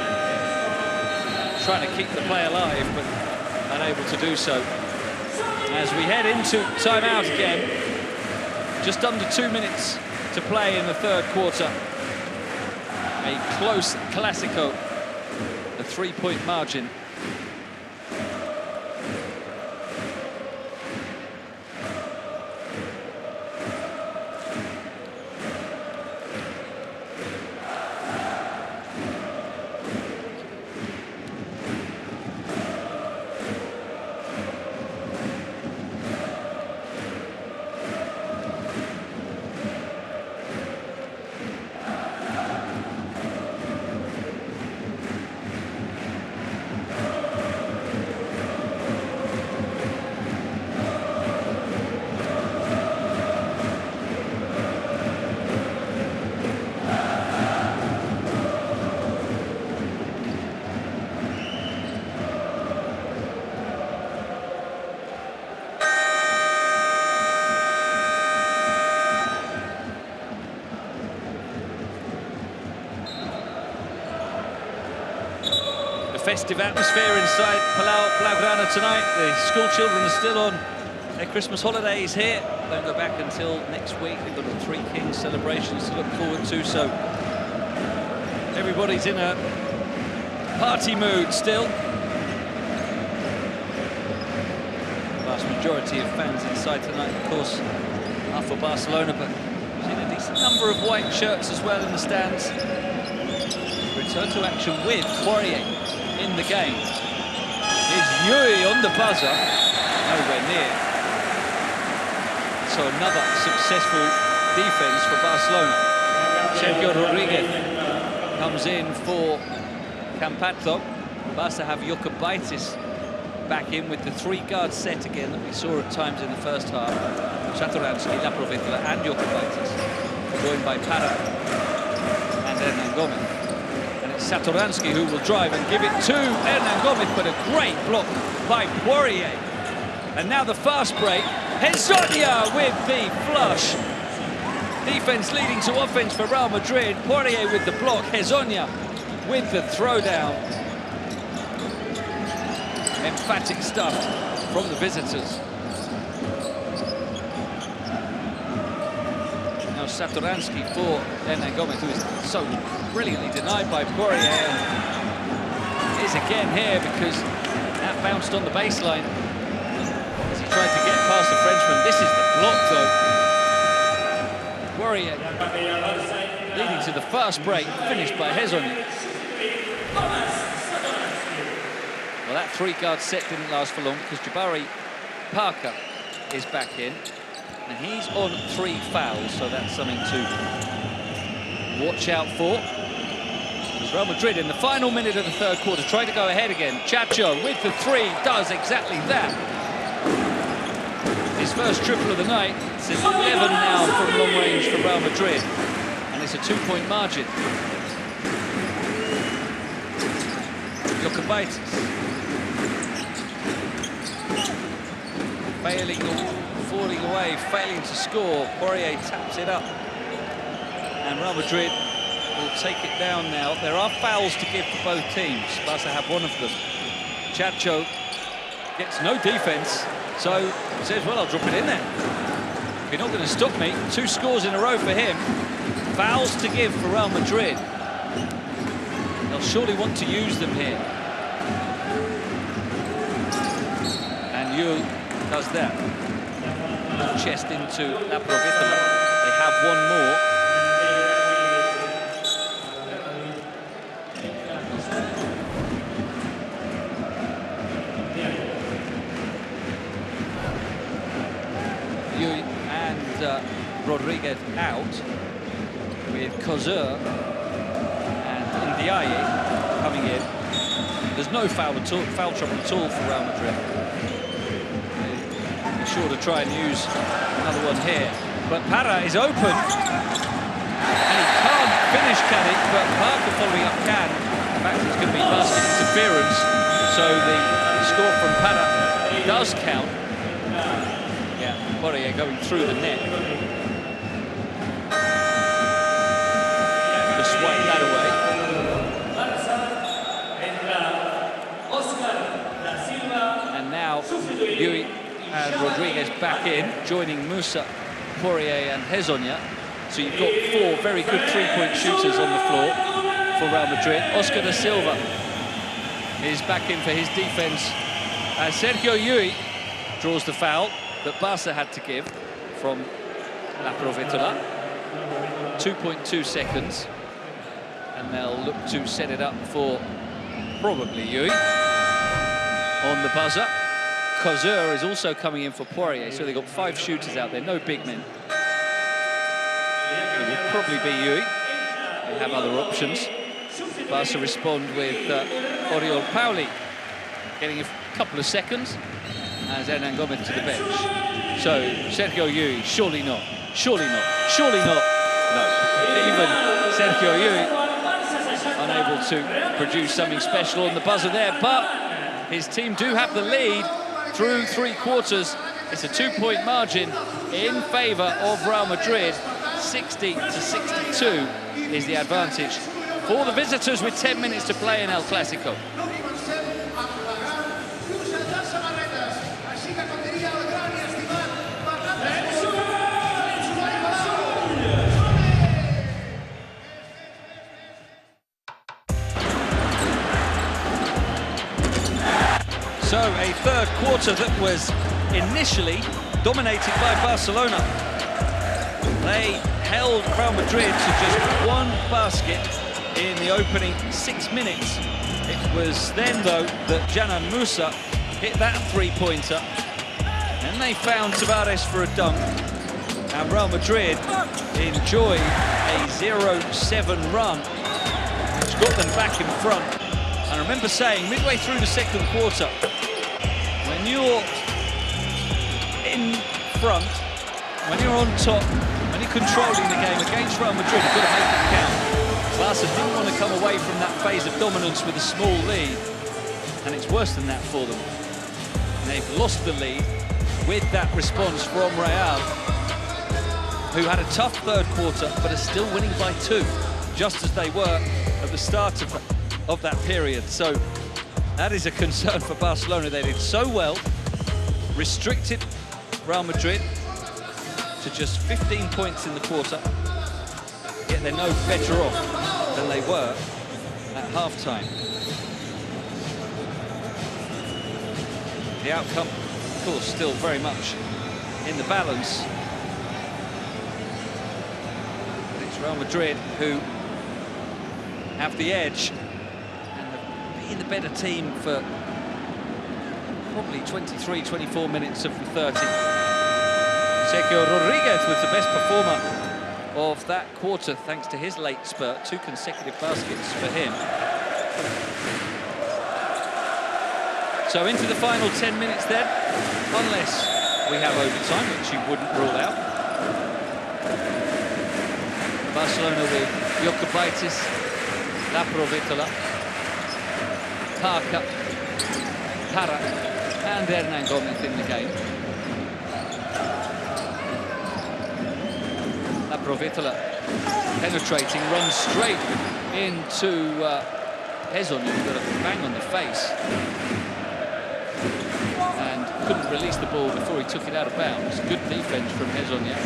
trying to keep the play alive, but unable to do so. As we head into timeout again, just under 2 minutes to play in the third quarter. A close Clásico, a 3-point margin. Festive atmosphere inside Palau Blaugrana tonight. The school children are still on their Christmas holidays here. Don't go back until next week. They've got the Three Kings celebrations to look forward to, so everybody's in a party mood still. The vast majority of fans inside tonight, of course, are for Barcelona, but we've seen a decent number of white shirts as well in the stands. Return to action with Poirier in the game. Is Yuri on the buzzer? Nowhere near. So another successful defense for Barcelona. Sergio Rodriguez comes in for Campazzo. Barca have Jokubaitis back in with the three-guard set again that we saw at times in the first half. Satoransky, Laprovittola and Jokubaitis, joined by Parra and Hernan Gomez. Satoransky who will drive and give it to Hernan Gomez, but a great block by Poirier. And now the fast break. Hezonja with the flush. Defense leading to offense for Real Madrid. Poirier with the block. Hezonja with the throwdown. Emphatic stuff from the visitors. Now Satoransky for Hernan Gomez, who is so brilliantly denied by Poirier, and is again here because that bounced on the baseline as he tried to get past the Frenchman. This is the block though. Poirier leading to the fast break, finished by Hezonja. Well, that three-guard set didn't last for long because Jabari Parker is back in, and he's on 3 fouls, so that's something to watch out for. Real Madrid in the final minute of the third quarter, trying to go ahead again. Chacho with the three, does exactly that. His first triple of the night. It's 11 now from long range for Real Madrid. And it's a 2-point margin. Jokubaitis. Falling away, failing to score. Poirier taps it up. And Real Madrid will take it down now. There are fouls to give for both teams. Barca have one of them. Chacho gets no defense, so he says, well, I'll drop it in there. If you're not going to stop me, 2 scores in a row for him. Fouls to give for Real Madrid. They'll surely want to use them here. And Yu does that. Chest into Laprovittola. They have one more. Yu and Rodriguez out, with Kozur and Ndiaye coming in. There's no foul trouble at all for Real Madrid. They're sure to try and use another one here. But Para is open. And he can't finish, can he? But Parker following up can. In fact, it's going to be basket interference. So the score from Para does count. Yeah, Poirier going through the net. Just swipe that away. And now Yu and Rodriguez back in, joining Musa, Poirier and Hezonja. So you've got 4 very good 3-point shooters on the floor for Real Madrid. Oscar da Silva is back in for his defense. And Sergio Yu draws the foul that Barca had to give from Laprovittola. 2.2 seconds. And they'll look to set it up for probably Yu on the buzzer. Kozur is also coming in for Poirier, so they've got 5 shooters out there, no big men. It will probably be Yu. They have other options. Barca respond with Oriol Pauli getting a couple of seconds, and Hernan Gomez to the bench. So Sergio Yu, surely not, surely not, surely not. No, even Sergio Yu unable to produce something special on the buzzer there, but his team do have the lead through 3 quarters. It's a 2-point margin in favour of Real Madrid. 60 to 62 is the advantage for the visitors with 10 minutes to play in El Clásico. So a third quarter that was initially dominated by Barcelona. They held Real Madrid to just 1 basket in the opening 6 minutes. It was then, though, that Dzanan Musa hit that 3-pointer. And they found Tavares for a dunk. And Real Madrid enjoyed a 0-7 run, which got them back in front. I remember saying midway through the second quarter, when you're in front, when you're on top, when you're controlling the game against Real Madrid, you've got to make it count. Barca didn't want to come away from that phase of dominance with a small lead, and it's worse than that for them. And they've lost the lead with that response from Real, who had a tough third quarter, but are still winning by 2, just as they were at the start of that period. So that is a concern for Barcelona. They did so well, restricted Real Madrid to just 15 points in the quarter, yet they're no better off than they were at half-time. The outcome, of course, still very much in the balance. It's Real Madrid who have the edge and have been the better team for probably 23, 24 minutes of the 30. Sergio Rodriguez was the best performer of that quarter, thanks to his late spurt. 2 consecutive baskets for him. So into the final 10 minutes then, unless we have overtime, which you wouldn't rule out. Barcelona with Jokubaitis, Laprovittola, Parker, Para, and Hernan Gomez in the game. Laprovittola penetrating, runs straight into Hezonja, who got a bang on the face. And couldn't release the ball before he took it out of bounds. Good defense from Hezonja,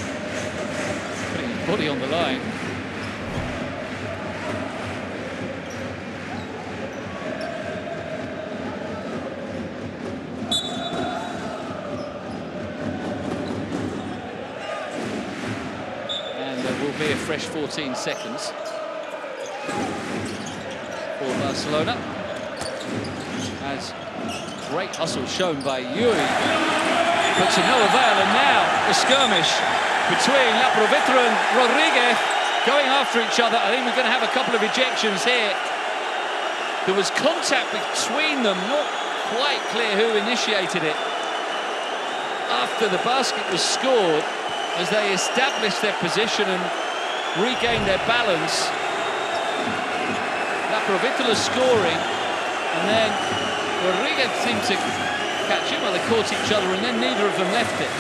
putting his body on the line. And there will be a fresh 14 seconds for Barcelona, as great hustle shown by Yuri, but to no avail. And now a skirmish between Laprovittola and Rodriguez, going after each other. I think we're going to have a couple of ejections here. There was contact between them, not quite clear who initiated it. After the basket was scored, as they established their position and regained their balance, Laprovittola scoring, and then Rodriguez seemed to catch him, well, they caught each other, and then neither of them left it.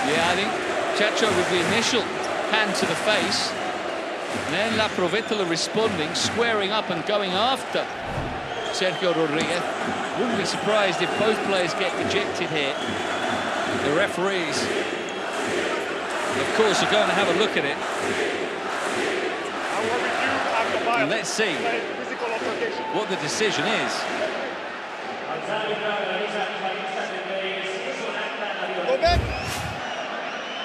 Yeah, I think Chacho with the initial hand to the face, and then Laprovittola responding, squaring up and going after Sergio Rodriguez. Wouldn't be surprised if both players get ejected here. The referees, of course, are going to have a look at it. And let's see what the decision is. Go back.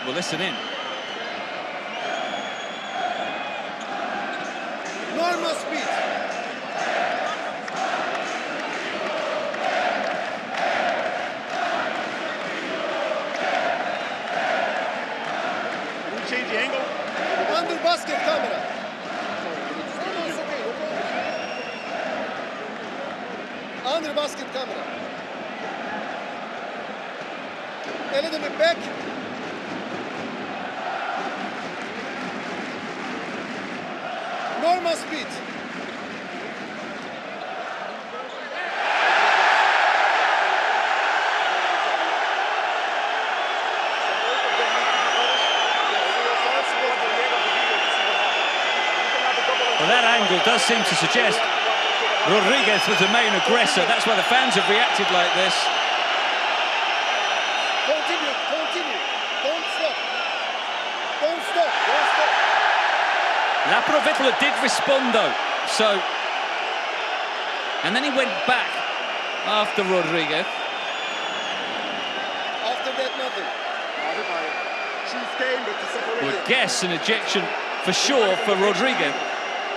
We'll listen in. Normal speed. Change the angle. Under basket camera. Under basket camera. A little bit back. Normal speed. Well, that angle does seem to suggest Rodriguez was the main aggressor. That's why the fans have reacted like this. Continue, continue. Don't stop. Don't stop. Don't stop. Laprovittola did respond though, so, and then he went back after Rodriguez. After that, nothing. Would guess an ejection for sure for Rodriguez.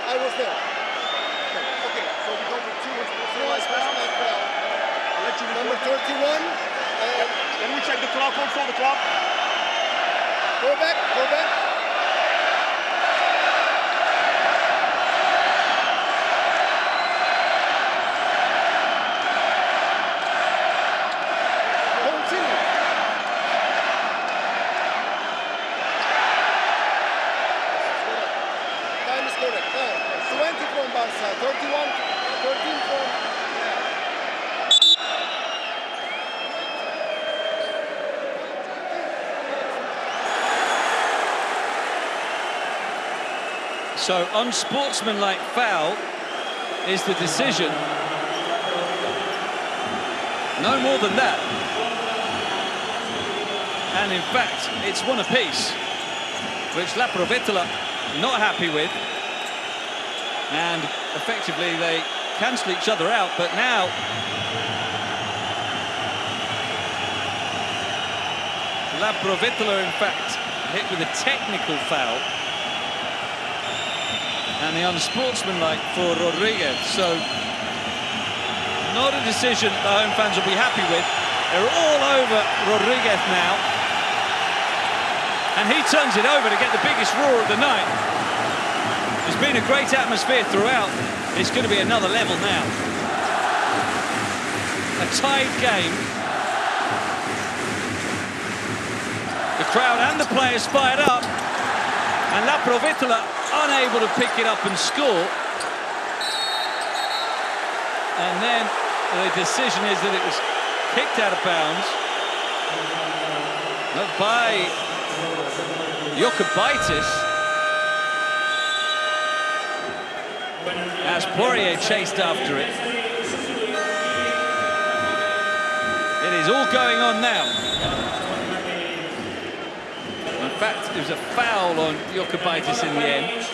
I was there. Okay, so we go with 2 personal foul. I'll let you number 31. Can we check the clock? Control the clock. Go back, go back. Continue. Time is correct. Now, 20 from Barca, 31, 13 from... So unsportsmanlike foul is the decision. No more than that. And in fact, it's one apiece, which Laprovittola not happy with. And effectively they cancel each other out, but now Laprovittola in fact hit with a technical foul. And the unsportsmanlike for Rodriguez. So not a decision the home fans will be happy with. They're all over Rodriguez now. And he turns it over to get the biggest roar of the night. There's been a great atmosphere throughout. It's going to be another level now. A tied game. The crowd and the players fired up. And Laprovittola unable to pick it up and score. And then the decision is that it was kicked out of bounds by Jokubaitis, as Poirier chased after it. It is all going on now. In fact, it was a foul on Jokubaitis in the end.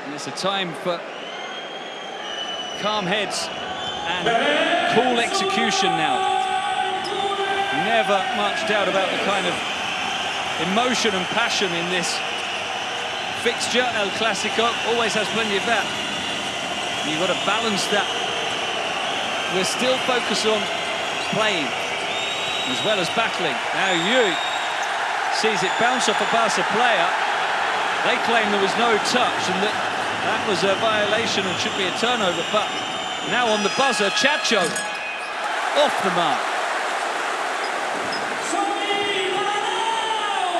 And it's a time for calm heads and cool execution now. Never much doubt about the kind of emotion and passion in this fixture. El Clásico always has plenty of that. You've got to balance that. We're still focused on playing as well as battling. Now Yu sees it bounce off a Barca player. They claim there was no touch and that was a violation and should be a turnover, but now on the buzzer, Chacho off the mark.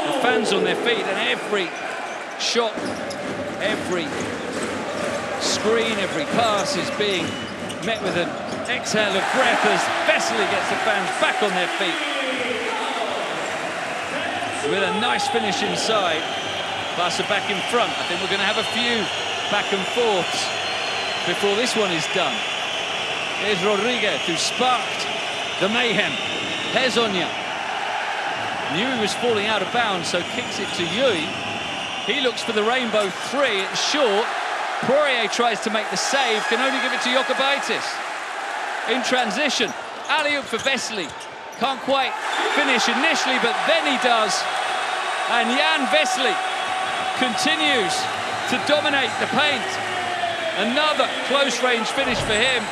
The fans on their feet, and every shot, every screen, every pass is being met with an exhale of breath as Vesely gets the fans back on their feet. With a nice finish inside, Barca back in front. I think we're going to have a few back and forths before this one is done. Here's Rodriguez, who sparked the mayhem. Hezonja knew he was falling out of bounds, so kicks it to Yu. He looks for the rainbow three. It's short. Poirier tries to make the save, can only give it to Jokubaitis. In transition, alley-oop for Vesely. Can't quite finish initially, but then he does. And Jan Vesely continues to dominate the paint. Another close-range finish for him.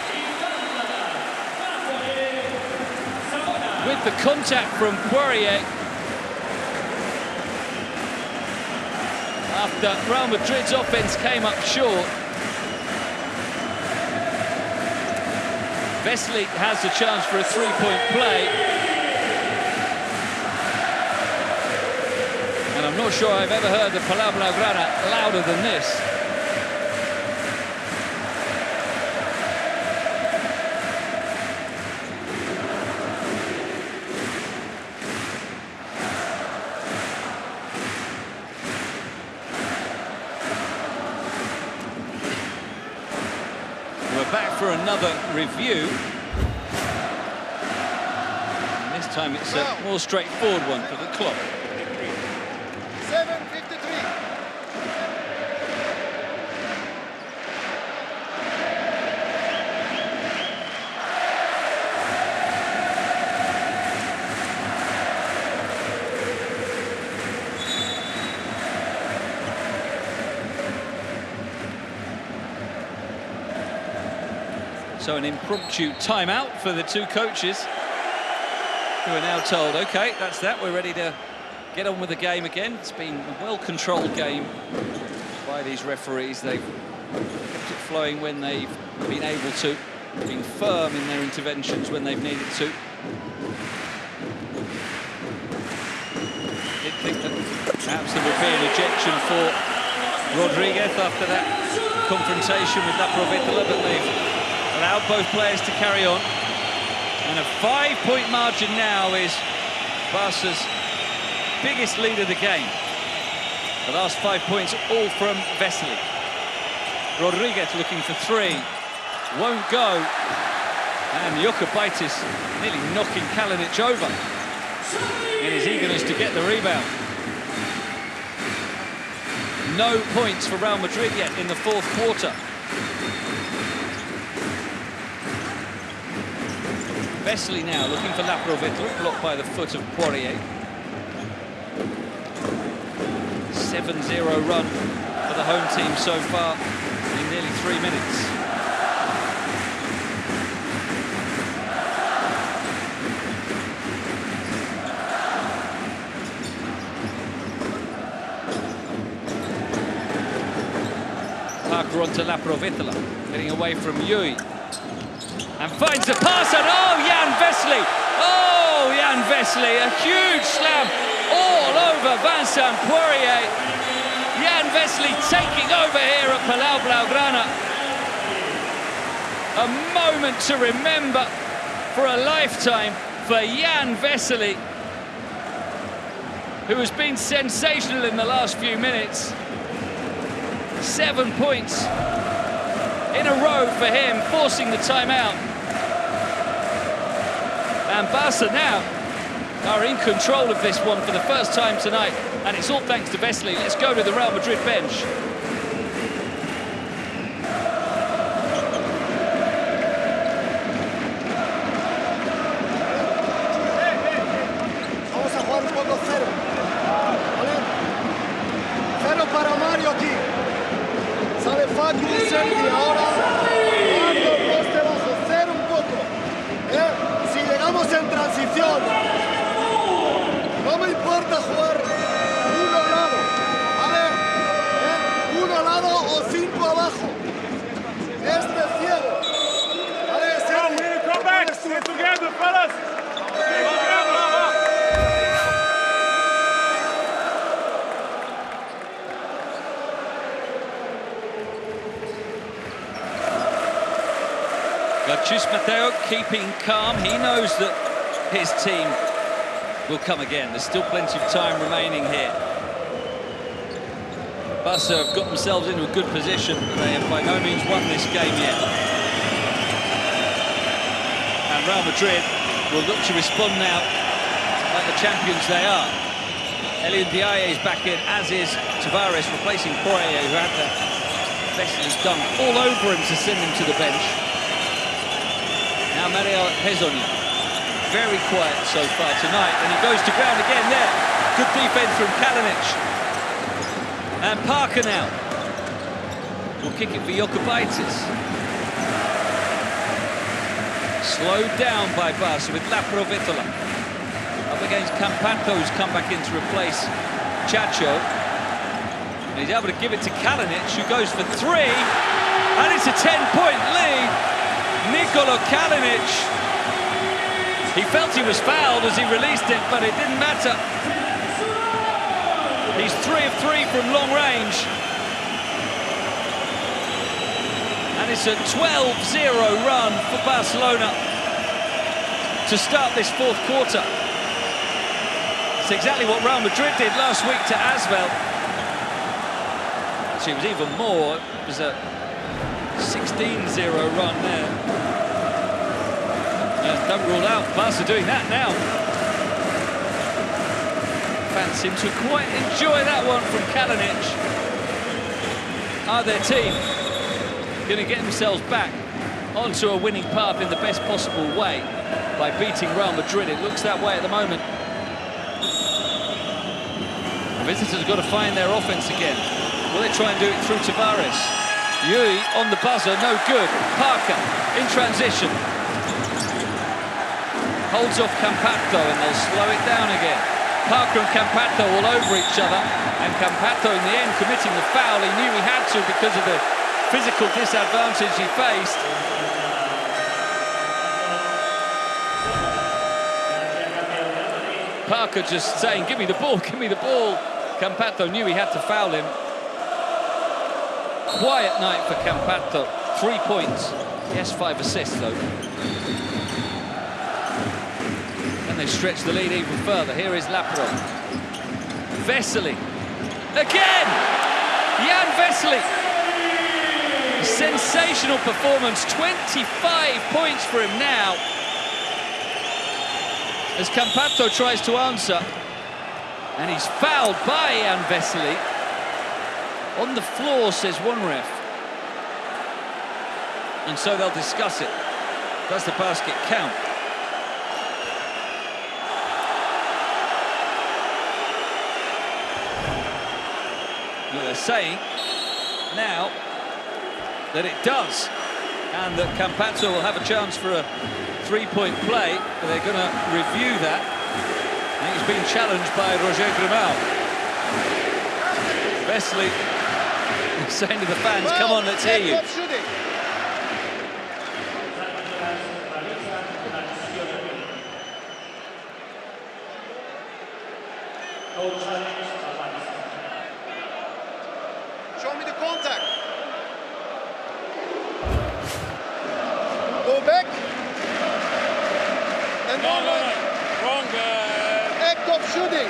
With the contact from Poirier. After Real Madrid's offense came up short. Vesely has a chance for a three-point play. And I'm not sure I've ever heard the Palau Blaugrana louder than this. We're back for another review. And this time it's a more straightforward one for the clock. 7:53. So an impromptu timeout for the two coaches, who are now told, OK, that's that, we're ready to get on with the game again. It's been a well-controlled game by these referees. They've kept it flowing when they've been able to, been firm in their interventions when they've needed to. Did think that perhaps there would be an ejection for Rodriguez after that confrontation with Laprovittola, but they've allowed both players to carry on. And a 5-point margin now is Barca's biggest lead of the game. The last 5 points all from Vesely. Rodriguez looking for three. Won't go. And Jokubaitis nearly knocking Kalinic over in his eagerness to get the rebound. No points for Real Madrid yet in the fourth quarter. Vesely now looking for Laprovittola, blocked by the foot of Poirier. 7-0 run for the home team so far in nearly 3 minutes. Parker onto Laprovittola, getting away from Yui. And finds the pass, and oh, Jan Vesely! Oh, Jan Vesely, a huge slam all over Vincent Poirier. Jan Vesely taking over here at Palau Blaugrana. A moment to remember for a lifetime for Jan Vesely, who has been sensational in the last few minutes. 7 points in a row for him, forcing the timeout. And Barca now are in control of this one for the first time tonight, and it's all thanks to Vesely. Let's go to the Real Madrid bench. Vamos a jugar un poco cero. ¿Vale? Cero para Mario aquí. Sale Facu, Sergi, ahora Mario, poste bajo, cero un poco. Si llegamos en transición, no me importa jugar uno al lado, ¿vale? Uno al lado o 5 abajo. Ciego. ¿Vale? Sergi, come back, stay together, fellas. Stay together. Just Matteo keeping calm. He knows that his team will come again. There's still plenty of time remaining here. Barca have got themselves into a good position, but they have by no means won this game yet. And Real Madrid will look to respond now like the champions they are. Eliud Diaye is back in, as is Tavares, replacing Poirier, who had the Vesely's done all over him to send him to the bench. Now Mario Hezonja, very quiet so far tonight, and he goes to ground again there. Good defense from Kalinic. And Parker now will kick it for Jokubaitis. Slowed down by Barca with Laprovittola. Up against Campato, who's come back in to replace Chacho. And he's able to give it to Kalinic, who goes for 3. And it's a 10-point lead. Nikola Kalinic, he felt he was fouled as he released it, but it didn't matter. He's 3 of 3 from long range. And it's a 12-0 run for Barcelona to start this fourth quarter. It's exactly what Real Madrid did last week to Asvel. Actually, it was even more. It was a 16-0 run there. And don't rule out Barca doing that now. Fans seem to quite enjoy that one from Kalinic. Are their team going to get themselves back onto a winning path in the best possible way by beating Real Madrid? It looks that way at the moment. The visitors have got to find their offense again. Will they try and do it through Tavares? Yui on the buzzer, no good. Parker in transition. Holds off Campato and they'll slow it down again. Parker and Campato all over each other, and Campato in the end committing the foul he knew he had to because of the physical disadvantage he faced. Parker just saying, give me the ball, give me the ball. Campato knew he had to foul him. Quiet night for Campato, 3 points. He has 5 assists though. And they stretch the lead even further. Here is Lapro. Vesely. Again! Jan Vesely. Sensational performance. 25 points for him now. As Campato tries to answer. And he's fouled by Jan Vesely. On the floor, says one ref. And so they'll discuss it. Does the basket count? They're saying now that it does, and that Campazzo will have a chance for a three-point play, but they're going to review that. I think he's been challenged by Roger Grimau. Vesely saying to the fans, come on, let's hear you. Show me the contact. Go back. And no. Wrong. Act of shooting.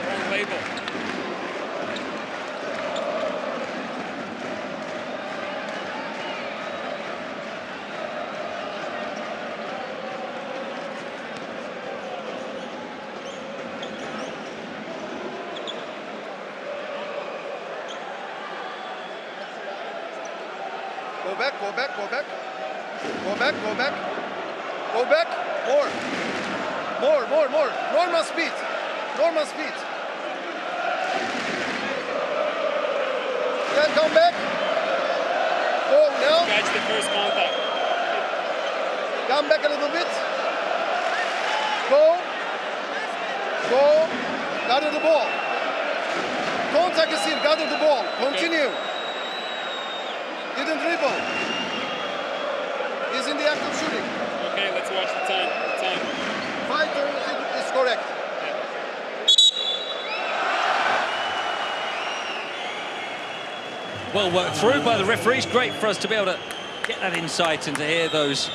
Wrong label. Go back, go back, go back. Go back, go back. Go back. More. More. Normal speed. Normal speed. Then come back. Go now. Catch the first contact. Come back a little bit. Go. Gather the ball. Contact is here. Gather the ball. Continue. Didn't dribble. He's in the act of shooting. Okay, let's watch the time. 5 turns is correct. Well worked through by the referees. Great for us to be able to get that insight and to hear those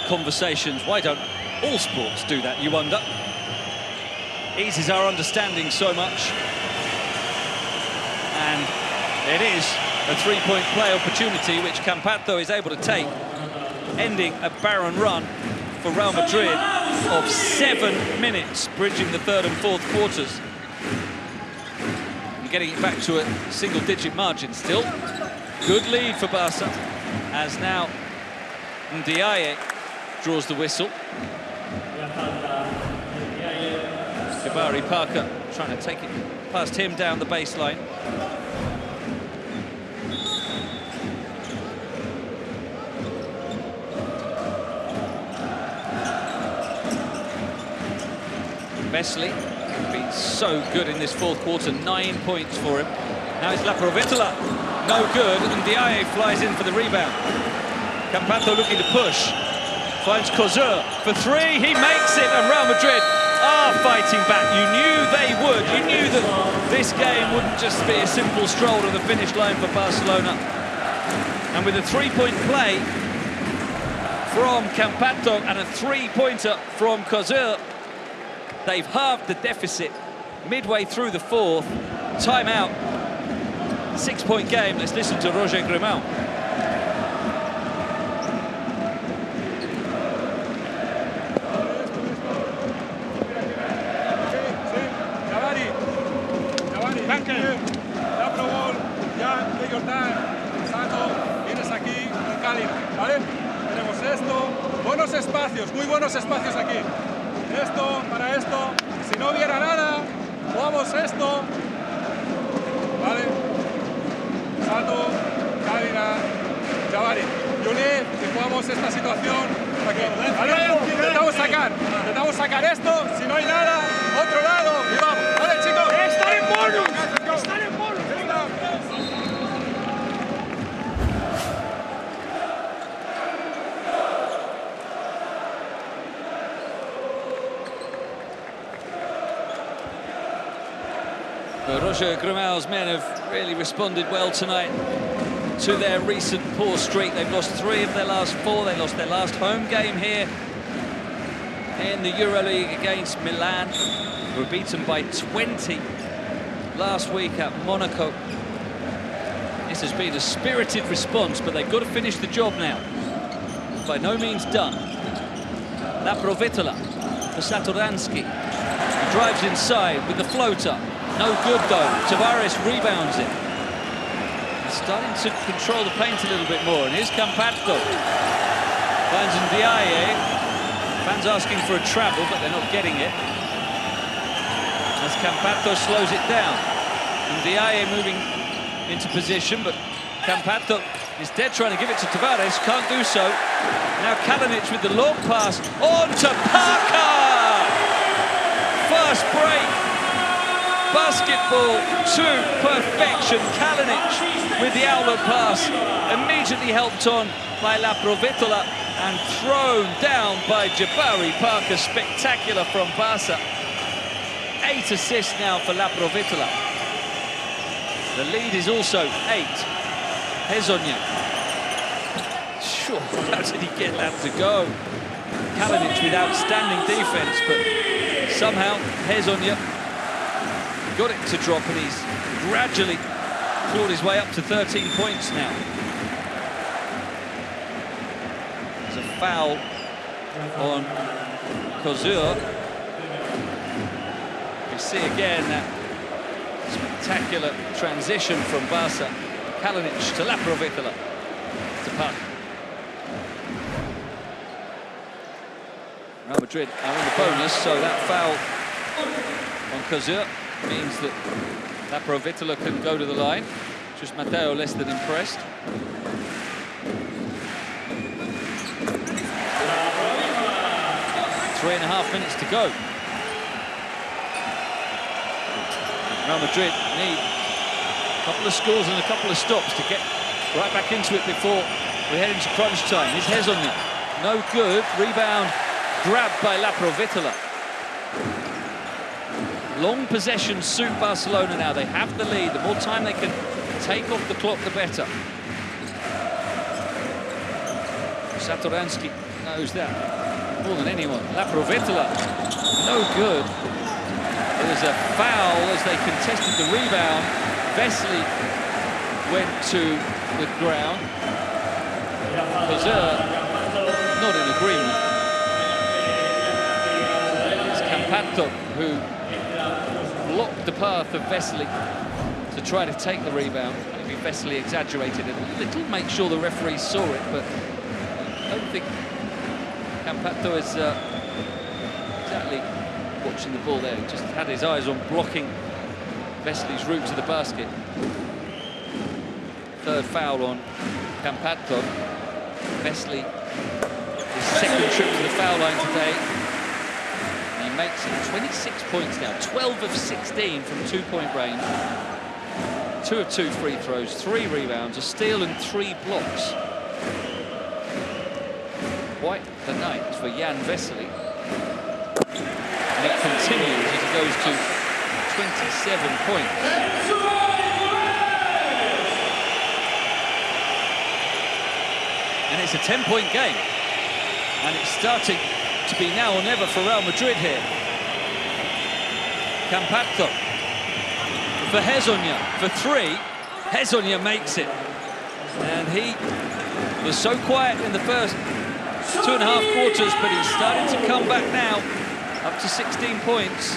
conversations. Why don't all sports do that, you wonder? Eases our understanding so much. And it is a three-point play opportunity which Campazzo is able to take, ending a barren run for Real Madrid of 7 minutes, bridging the third and fourth quarters. And getting it back to a single-digit margin still. Good lead for Barca, as now Ndiaye draws the whistle. Jabari Parker trying to take it past him down the baseline. Vesely been so good in this fourth quarter, 9 points for him. Now it's Laprovittola, no good, and Ndiaye flies in for the rebound. Campazzo looking to push, finds Kozur for three, he makes it, and Real Madrid are fighting back. You knew they would, you knew that this game wouldn't just be a simple stroll to the finish line for Barcelona. And with a three-point play from Campazzo and a three-pointer from Kozur, they've halved the deficit midway through the fourth. Timeout. 6-point game. Let's listen to Roger Grimau. Tenemos esto, buenos espacios, muy buenos espacios aquí. Esto, para esto, si no hubiera nada, jugamos esto, ¿vale? Sato, Cadina, Jabari, Juli, y jugamos esta situación aquí, ¿vale? Intentamos sacar esto, si no hay nada, otro lado, y vamos, ¿vale, chicos? ¡Están en bonus! ¡Están en bonus! But Roger Grimau's men have really responded well tonight to their recent poor streak. They've lost 3 of their last 4. They lost their last home game here in the EuroLeague against Milan. They were beaten by 20 last week at Monaco. This has been a spirited response, but they've got to finish the job now. It's by no means done. Laprovittola for Satoransky. He drives inside with the floater. No good though. Tavares rebounds it. He's starting to control the paint a little bit more. And here's Campazzo. Finds Ndiaye. Fans asking for a travel, but they're not getting it. As Campazzo slows it down. Ndiaye moving into position, but Campazzo is dead trying to give it to Tavares, can't do so. Now Kalinic with the long pass, on to Parker! First break, basketball to perfection. Kalinic with the outlet pass, immediately helped on by Laprovittola and thrown down by Jabari Parker. Spectacular from Barca. 8 assists now for Laprovittola. The lead is also 8. Hezonja. Sure, how did he get that to go? Kalinic with outstanding defense, but somehow Hezonja got it to drop, and he's gradually clawed his way up to 13 points now. There's a foul on Kozur. We see again that spectacular transition from Barca. Kalinic to Laprovittola to Park. Real Madrid are in the bonus, so that foul on Kozur means that Laprovittola can go to the line. Just Matteo less than impressed. Three and a half minutes to go. Real Madrid need a couple of scores and a couple of stops to get right back into it before we head into crunch time. Here's Hezonja. No good. Rebound grabbed by Laprovittola. Long possessions suit Barcelona now. They have the lead. The more time they can take off the clock, the better. Satoransky knows that more than anyone. Laprovittola, no good. There's a foul as they contested the rebound. Vesely went to the ground. Kozur not in agreement. It's Campazzo who blocked the path of Vesely to try to take the rebound. Maybe Vesely exaggerated it a little, make sure the referees saw it, but I don't think Campazzo is exactly watching the ball there. He just had his eyes on blocking Vesely's route to the basket. Third foul on Campazzo. Vesely, his second trip to the foul line today. And he makes it 26 points now, 12 of 16 from two-point range. 2 of 2 free throws, 3 rebounds, a steal and 3 blocks. Quite the night for Jan Vesely. And it continues as he goes to 27 points. And it's a 10-point game. And it's starting to be now or never for Real Madrid here. Campazzo for Hezonja for 3. Hezonja makes it. And he was so quiet in the first 2.5 quarters, but he's starting to come back now. Up to 16 points.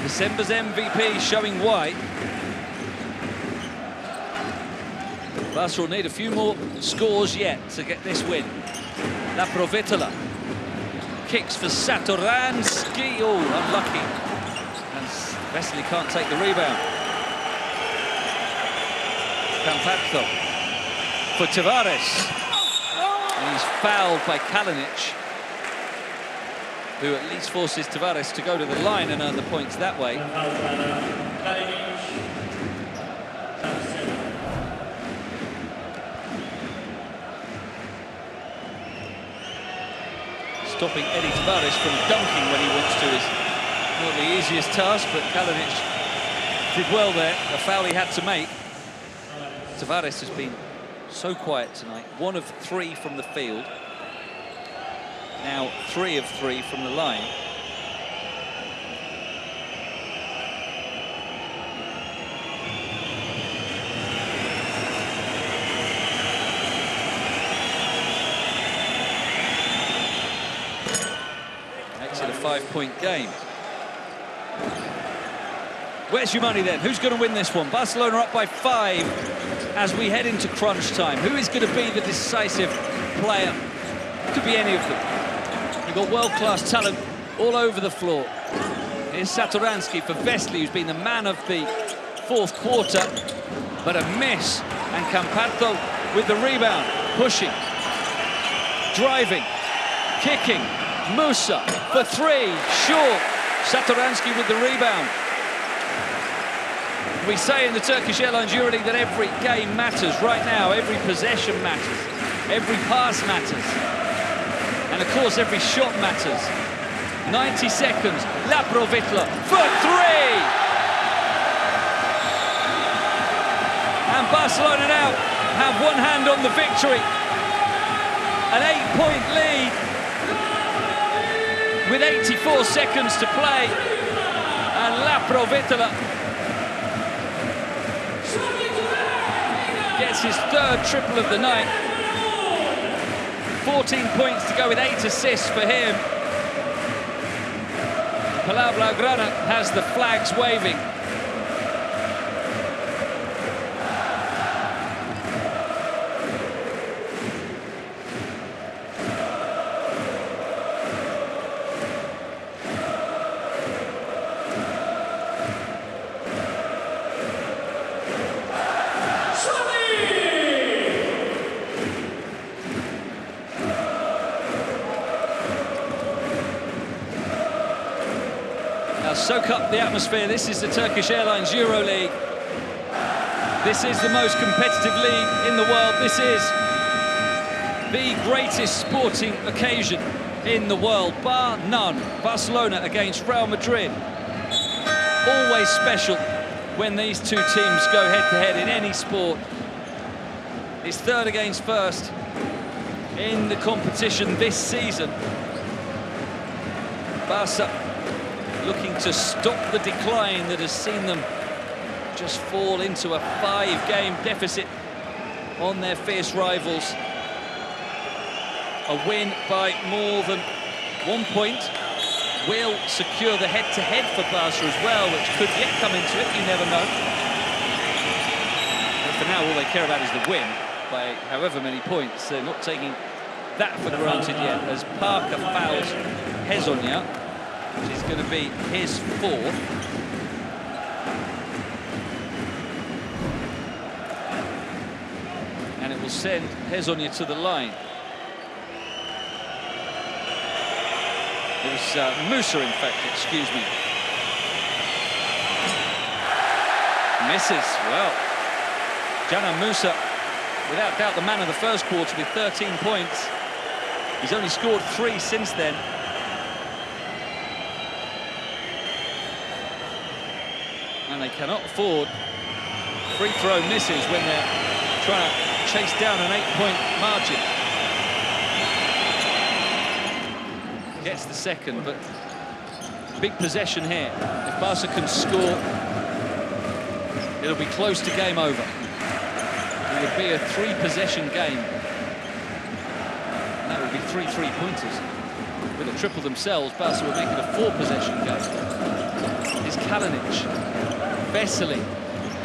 December's MVP showing why. Barca will need a few more scores yet to get this win. Laprovittola kicks for Satoransky. Oh, unlucky. And Vesely can't take the rebound. Campazzo for Tavares. And he's fouled by Kalinic, who at least forces Tavares to go to the line and earn the points that way. Stopping Eddie Tavares from dunking when he wants to is not the easiest task, but Kalinic did well there. A foul he had to make. Tavares has been so quiet tonight. 1 of 3 from the field. Now 3 of 3 from the line. Makes it a 5-point game. Where's your money then? Who's going to win this one? Barcelona up by 5 as we head into crunch time. Who is going to be the decisive player? Could be any of them. You've got world-class talent all over the floor. Here's Satoransky for Vesely, who's been the man of the fourth quarter, but a miss. And Campazzo with the rebound, pushing, driving, kicking. Musa for three, short. Satoransky with the rebound. We say in the Turkish Airlines EuroLeague that every game matters right now. Every possession matters. Every pass matters. And of course, every shot matters. 90 seconds. Laprovittola for three. And Barcelona now have one hand on the victory. An 8-point lead with 84 seconds to play. And Laprovittola gets his third triple of the night. 14 points to go with 8 assists for him. Palau Blaugrana has the flags waving. Soak up the atmosphere. This is the Turkish Airlines EuroLeague. This is the most competitive league in the world. This is the greatest sporting occasion in the world, bar none. Barcelona against Real Madrid. Always special when these two teams go head-to-head in any sport. It's third against first in the competition this season. Barca looking to stop the decline that has seen them just fall into a 5-game deficit on their fierce rivals. A win by more than 1 point will secure the head-to-head for Barca as well, which could yet come into it, you never know. But for now, all they care about is the win by however many points. They're not taking that for granted yet, as Parker fouls Hezonja, which is going to be his fourth. And it will send Hezonja to the line. It was Musa, in fact, excuse me. Misses, well. Dzanan Musa, without doubt, the man of the first quarter with 13 points. He's only scored 3 since then. And they cannot afford free throw misses when they're trying to chase down an 8-point margin. Gets the second, but big possession here. If Barca can score, it'll be close to game over. It would be a 3-possession game. And that would be 3 3-pointers. With a triple themselves, Barca would make it a 4-possession game. Is Kalinic. Vesely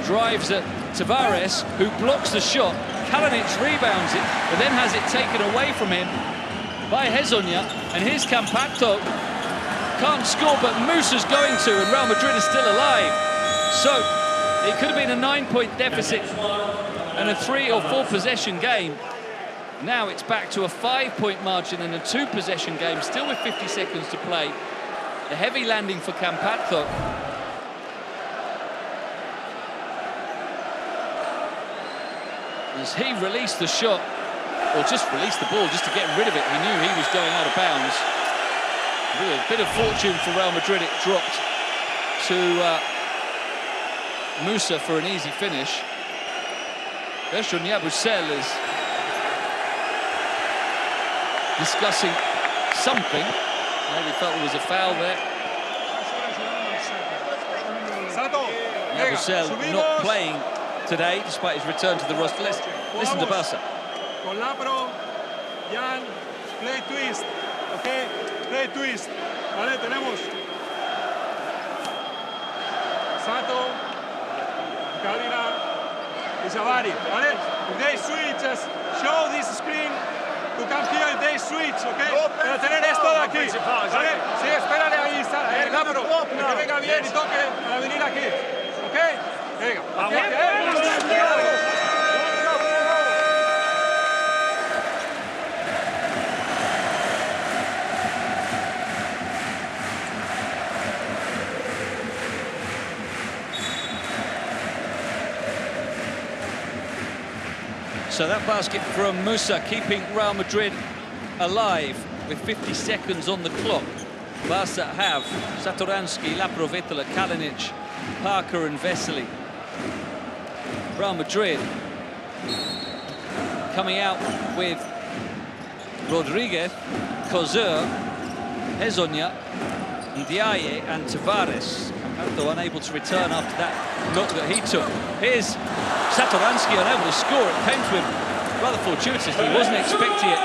drives at Tavares, who blocks the shot. Kalinic rebounds it, but then has it taken away from him by Hezonja. And here's Campazzo. Can't score, but Musa's going to, and Real Madrid is still alive. So it could have been a 9-point deficit and a 3 or 4 possession game. Now it's back to a 5-point margin and a 2-possession game, still with 50 seconds to play. A heavy landing for Campazzo. As he released the shot, or just released the ball just to get rid of it, he knew he was going out of bounds. With a bit of fortune for Real Madrid, it dropped to Musa for an easy finish. Hezonja is discussing something. Maybe felt there was a foul there. Yabusel not playing today, despite his return to the roster. Let's listen to Barca. Con Lapro, Jan, play twist, okay? Play twist. Vale, tenemos Sato, Kalina, y Zavari, vale? If they switch, just show this screen to come here if they switch, okay? Para tener esto de aquí, ¿vale? Sí, espérale ahí, Lapro, que venga bien y toque para venir aquí, okay? So that basket from Musa keeping Real Madrid alive with 50 seconds on the clock. Barca have Satoransky, Laprovittola, Kalinic, Parker and Vesely. Real Madrid coming out with Rodriguez, Kozur, Hezonja, Ndiaye and Tavares. Campanto unable to return after that knock that he took. Here's Satoransky unable to score. It came to him rather fortuitously. He wasn't expecting it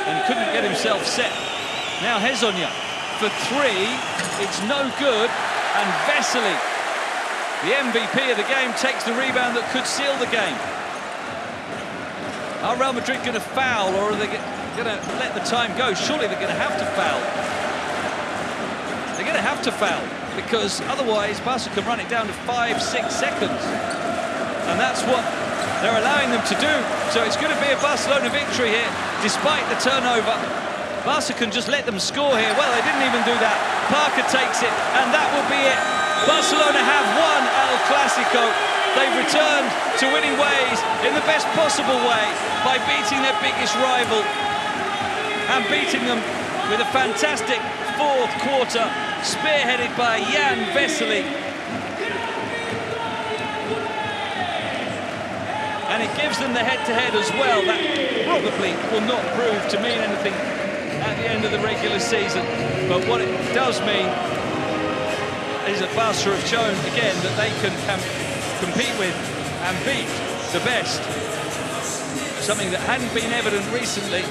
and couldn't get himself set. Now Hezonja for three. It's no good. And Vesely, the MVP of the game, takes the rebound that could seal the game. Are Real Madrid going to foul, or are they going to let the time go? Surely they're going to have to foul. They're going to have to foul, because otherwise Barca can run it down to 5-6 seconds. And that's what they're allowing them to do. So it's going to be a Barcelona victory here, despite the turnover. Barca can just let them score here. Well, they didn't even do that. Parker takes it, and that will be it. Barcelona have won El Clásico. They've returned to winning ways in the best possible way by beating their biggest rival and beating them with a fantastic fourth quarter, spearheaded by Jan Vesely. And it gives them the head-to-head as well. That probably will not prove to mean anything at the end of the regular season. But what it does mean is that Barca have shown again that they can compete with and beat the best. Something that hadn't been evident recently,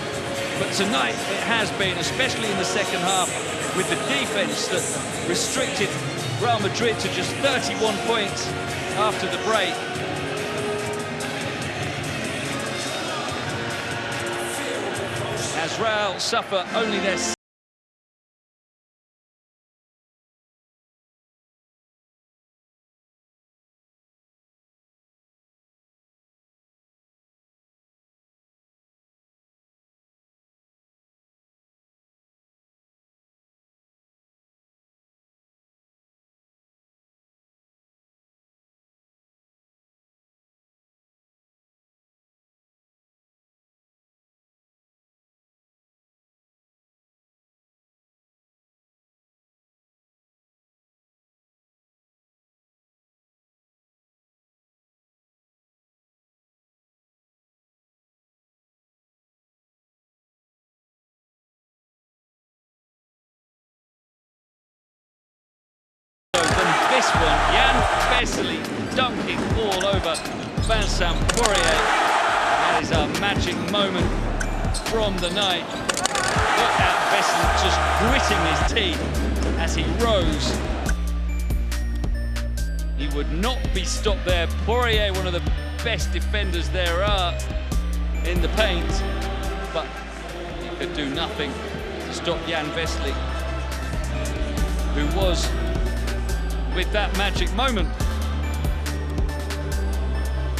but tonight it has been, especially in the second half, with the defense that restricted Real Madrid to just 31 points after the break. As Real suffer only their this one, Jan Vesely dunking all over Vincent Poirier. That is a magic moment from the night. Look at Vesely just gritting his teeth as he rose. He would not be stopped there. Poirier, one of the best defenders there are in the paint, but he could do nothing to stop Jan Vesely, who was, with that magic moment,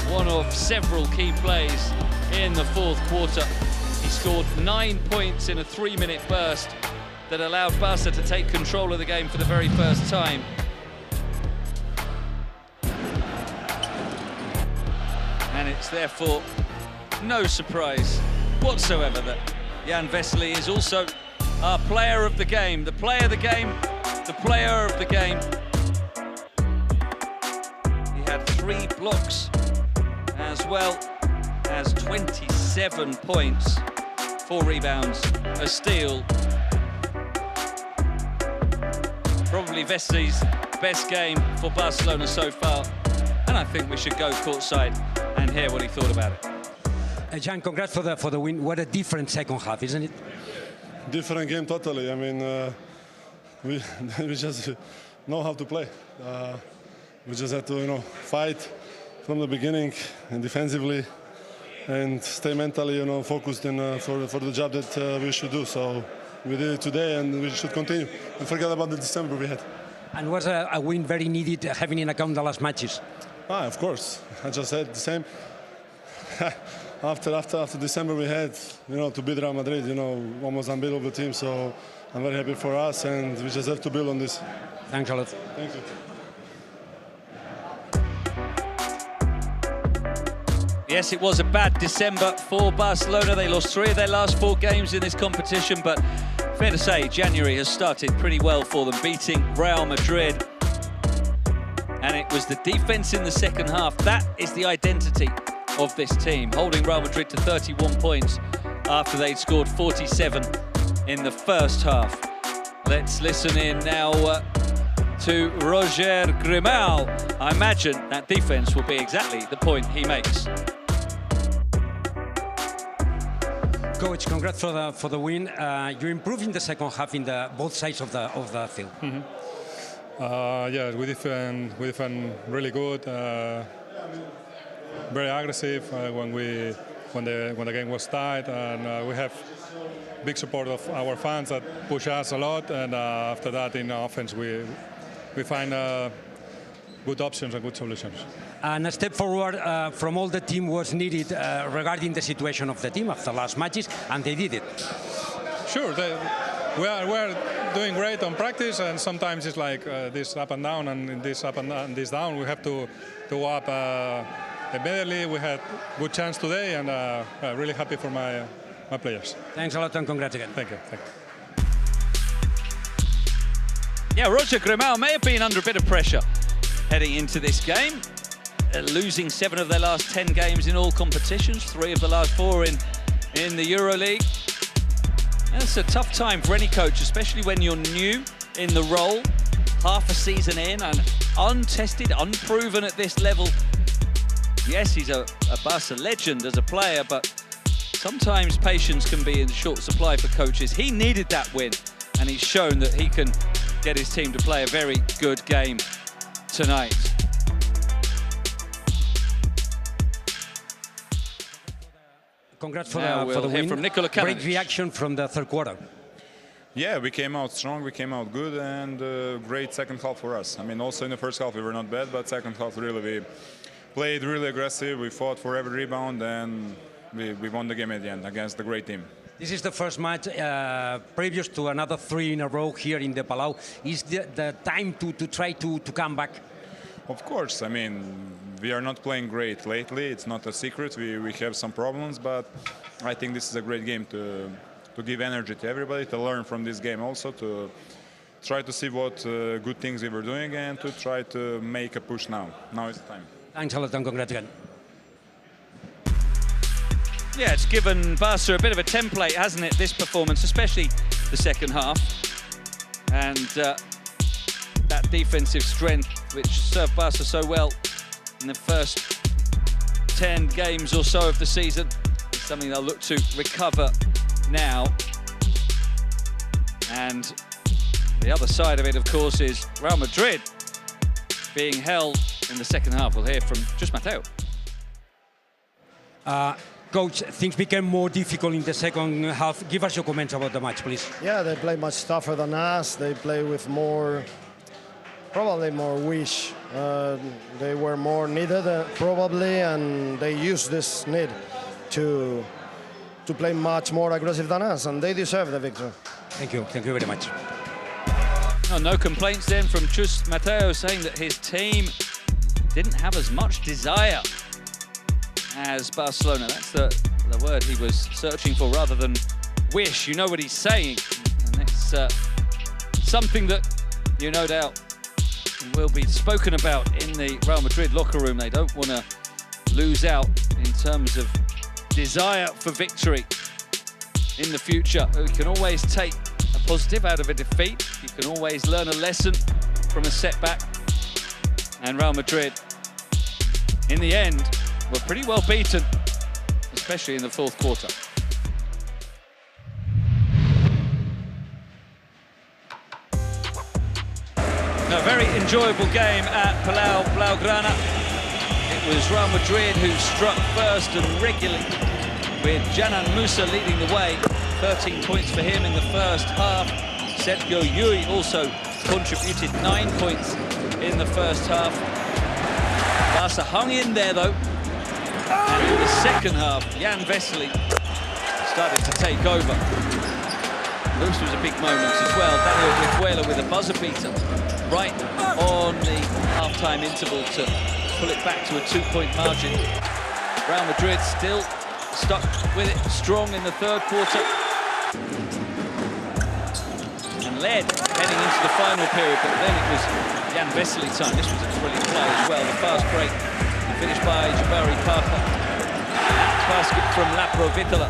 one of several key plays in the fourth quarter. He scored 9 points in a 3-minute burst that allowed Barca to take control of the game for the very first time. And it's therefore no surprise whatsoever that Jan Vesely is also our player of the game, the player of the game, the player of the game. 3 blocks, as well as 27 points, 4 rebounds, a steal. Probably Vesely's best game for Barcelona so far, and I think we should go courtside and hear what he thought about it. Jan, congrats for the win. What a different second half, isn't it? Different game totally. I mean, we just know how to play. We just had to, fight from the beginning and defensively, and stay mentally, focused and for the job that we should do. So we did it today, and we should continue and forget about the December we had. And was a win very needed, having in account the last matches. Of course. I just said the same. after December we had, to beat Real Madrid, almost unbeatable team. So I'm very happy for us, and we just have to build on this. Thanks a lot. Thank you. Yes, it was a bad December for Barcelona. They lost 3 of their last 4 games in this competition, but fair to say, January has started pretty well for them, beating Real Madrid. And it was the defense in the second half. That is the identity of this team, holding Real Madrid to 31 points after they'd scored 47 in the first half. Let's listen in now to Roger Grimau. I imagine that defense will be exactly the point he makes. Coach, congrats for the win. You're improving the second half in both sides of the field. Mm-hmm. Yeah, we defend really good, very aggressive when the game was tight, and we have big support of our fans that push us a lot. And after that, in offense, we find good options and good solutions. And a step forward from all the team was needed regarding the situation of the team after last matches, and they did it. Sure, we are doing great on practice, and sometimes it's like this up and down, and in this up and this down. We have to go up immediately. We had good chance today, and really happy for my players. Thanks a lot, and congrats again. Thank you. Thank you. Yeah, Roger Grimau may have been under a bit of pressure heading into this game, losing 7 of their last 10 games in all competitions, 3 of the last 4 in the EuroLeague. And it's a tough time for any coach, especially when you're new in the role, half a season in and untested, unproven at this level. Yes, he's a Barca legend as a player, but sometimes patience can be in short supply for coaches. He needed that win, and he's shown that he can get his team to play a very good game tonight. Congrats for the win. From Nikola Great reaction from the third quarter. Yeah, we came out strong, we came out good, and great second half for us. I mean, also in the first half we were not bad, but second half really we played really aggressive. We fought for every rebound, and we won the game at the end against the great team. This is the first match previous to another 3 in a row here in the Palau. Is the time to try to come back? Of course. I mean, we are not playing great lately. It's not a secret. We have some problems, but I think this is a great game to give energy to everybody, to learn from this game also, to try to see what good things we were doing, and to try to make a push now. Now is the time. Thanks a lot, and congrats again. Yeah, it's given Barca a bit of a template, hasn't it, this performance, especially the second half. And that defensive strength, which served Barca so well in the first 10 games or so of the season, is something they'll look to recover now. And the other side of it, of course, is Real Madrid being held in the second half. We'll hear from just Mateo. Coach, things became more difficult in the second half. Give us your comments about the match, please. Yeah, they play much tougher than us. They play with probably more wish. They were more needed, probably, and they used this need to play much more aggressive than us, and they deserve the victory. Thank you very much. No complaints then from Just Mateo, saying that his team didn't have as much desire as Barcelona. That's the word he was searching for rather than wish. You know what he's saying, and it's something that you no doubt will be spoken about in the Real Madrid locker room. They don't want to lose out in terms of desire for victory in the future. You can always take a positive out of a defeat. You can always learn a lesson from a setback. And Real Madrid, in the end, were pretty well beaten, especially in the fourth quarter. A very enjoyable game at Palau Blaugrana. It was Real Madrid who struck first and regularly, with Dzanan Musa leading the way. 13 points for him in the first half. Sergio Llull also contributed 9 points in the first half. Barca hung in there though. And in the second half, Jan Vesely started to take over. Those was a big moment as well. Daniel Brizuela with a buzzer beater right on the half-time interval to pull it back to a 2-point margin. Real Madrid still stuck with it, strong in the third quarter. And led heading into the final period, but then it was Jan Vesely time. This was a brilliant play as well. The fast break finished by Jabari Parker. That basket from Laprovittola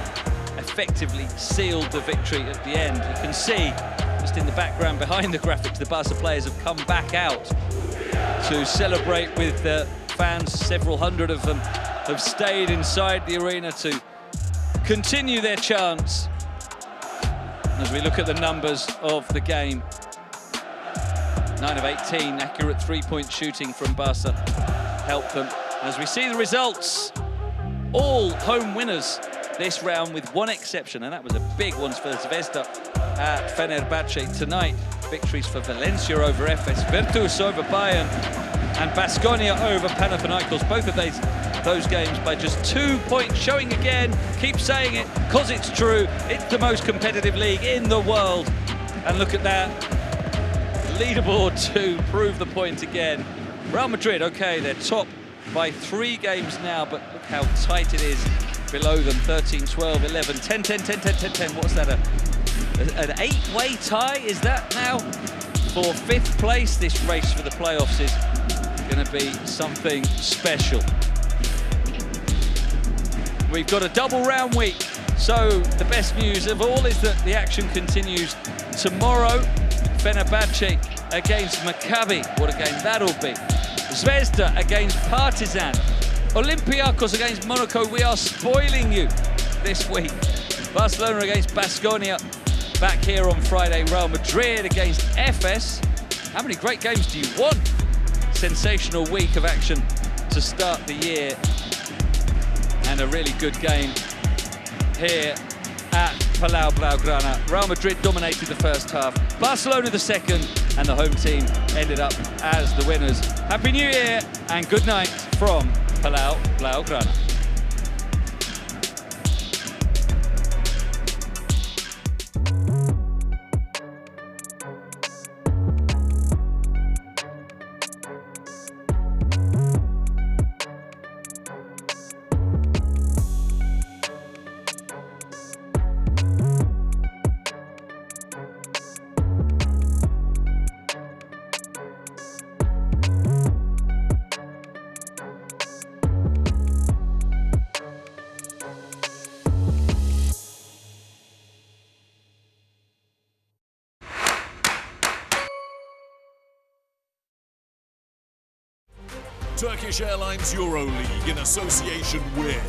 effectively sealed the victory at the end. You can see, just in the background behind the graphics, the Barca players have come back out to celebrate with the fans. Several hundred of them have stayed inside the arena to continue their chants. As we look at the numbers of the game, 9 of 18, accurate three-point shooting from Barca helped them. As we see the results, all home winners this round with one exception, and that was a big one for Zvezda at Fenerbahce tonight. Victories for Valencia over Efes, Virtus over Bayern, and Baskonia over Panathinaikos. Both of those games by just 2 points, showing again, keep saying it, because it's true, it's the most competitive league in the world. And look at that leaderboard to prove the point again. Real Madrid, okay, they're top by 3 games now, but look how tight it is below them. 13, 12, 11, 10, 10, 10, 10, 10, 10. What's that, an 8-way tie is that now for 5th place? This race for the playoffs is going to be something special. We've got a double round week, so the best news of all is that the action continues tomorrow. Fenerbahce against Maccabi, what a game that'll be. Zvezda against Partizan. Olympiacos against Monaco. We are spoiling you this week. Barcelona against Baskonia back here on Friday. Real Madrid against Efes. How many great games do you want? Sensational week of action to start the year. And a really good game here at Palau Blaugrana. Real Madrid dominated the first half, Barcelona the second, and the home team ended up as the winners. Happy New Year and good night from Palau Blaugrana. Turkish Airlines EuroLeague in association with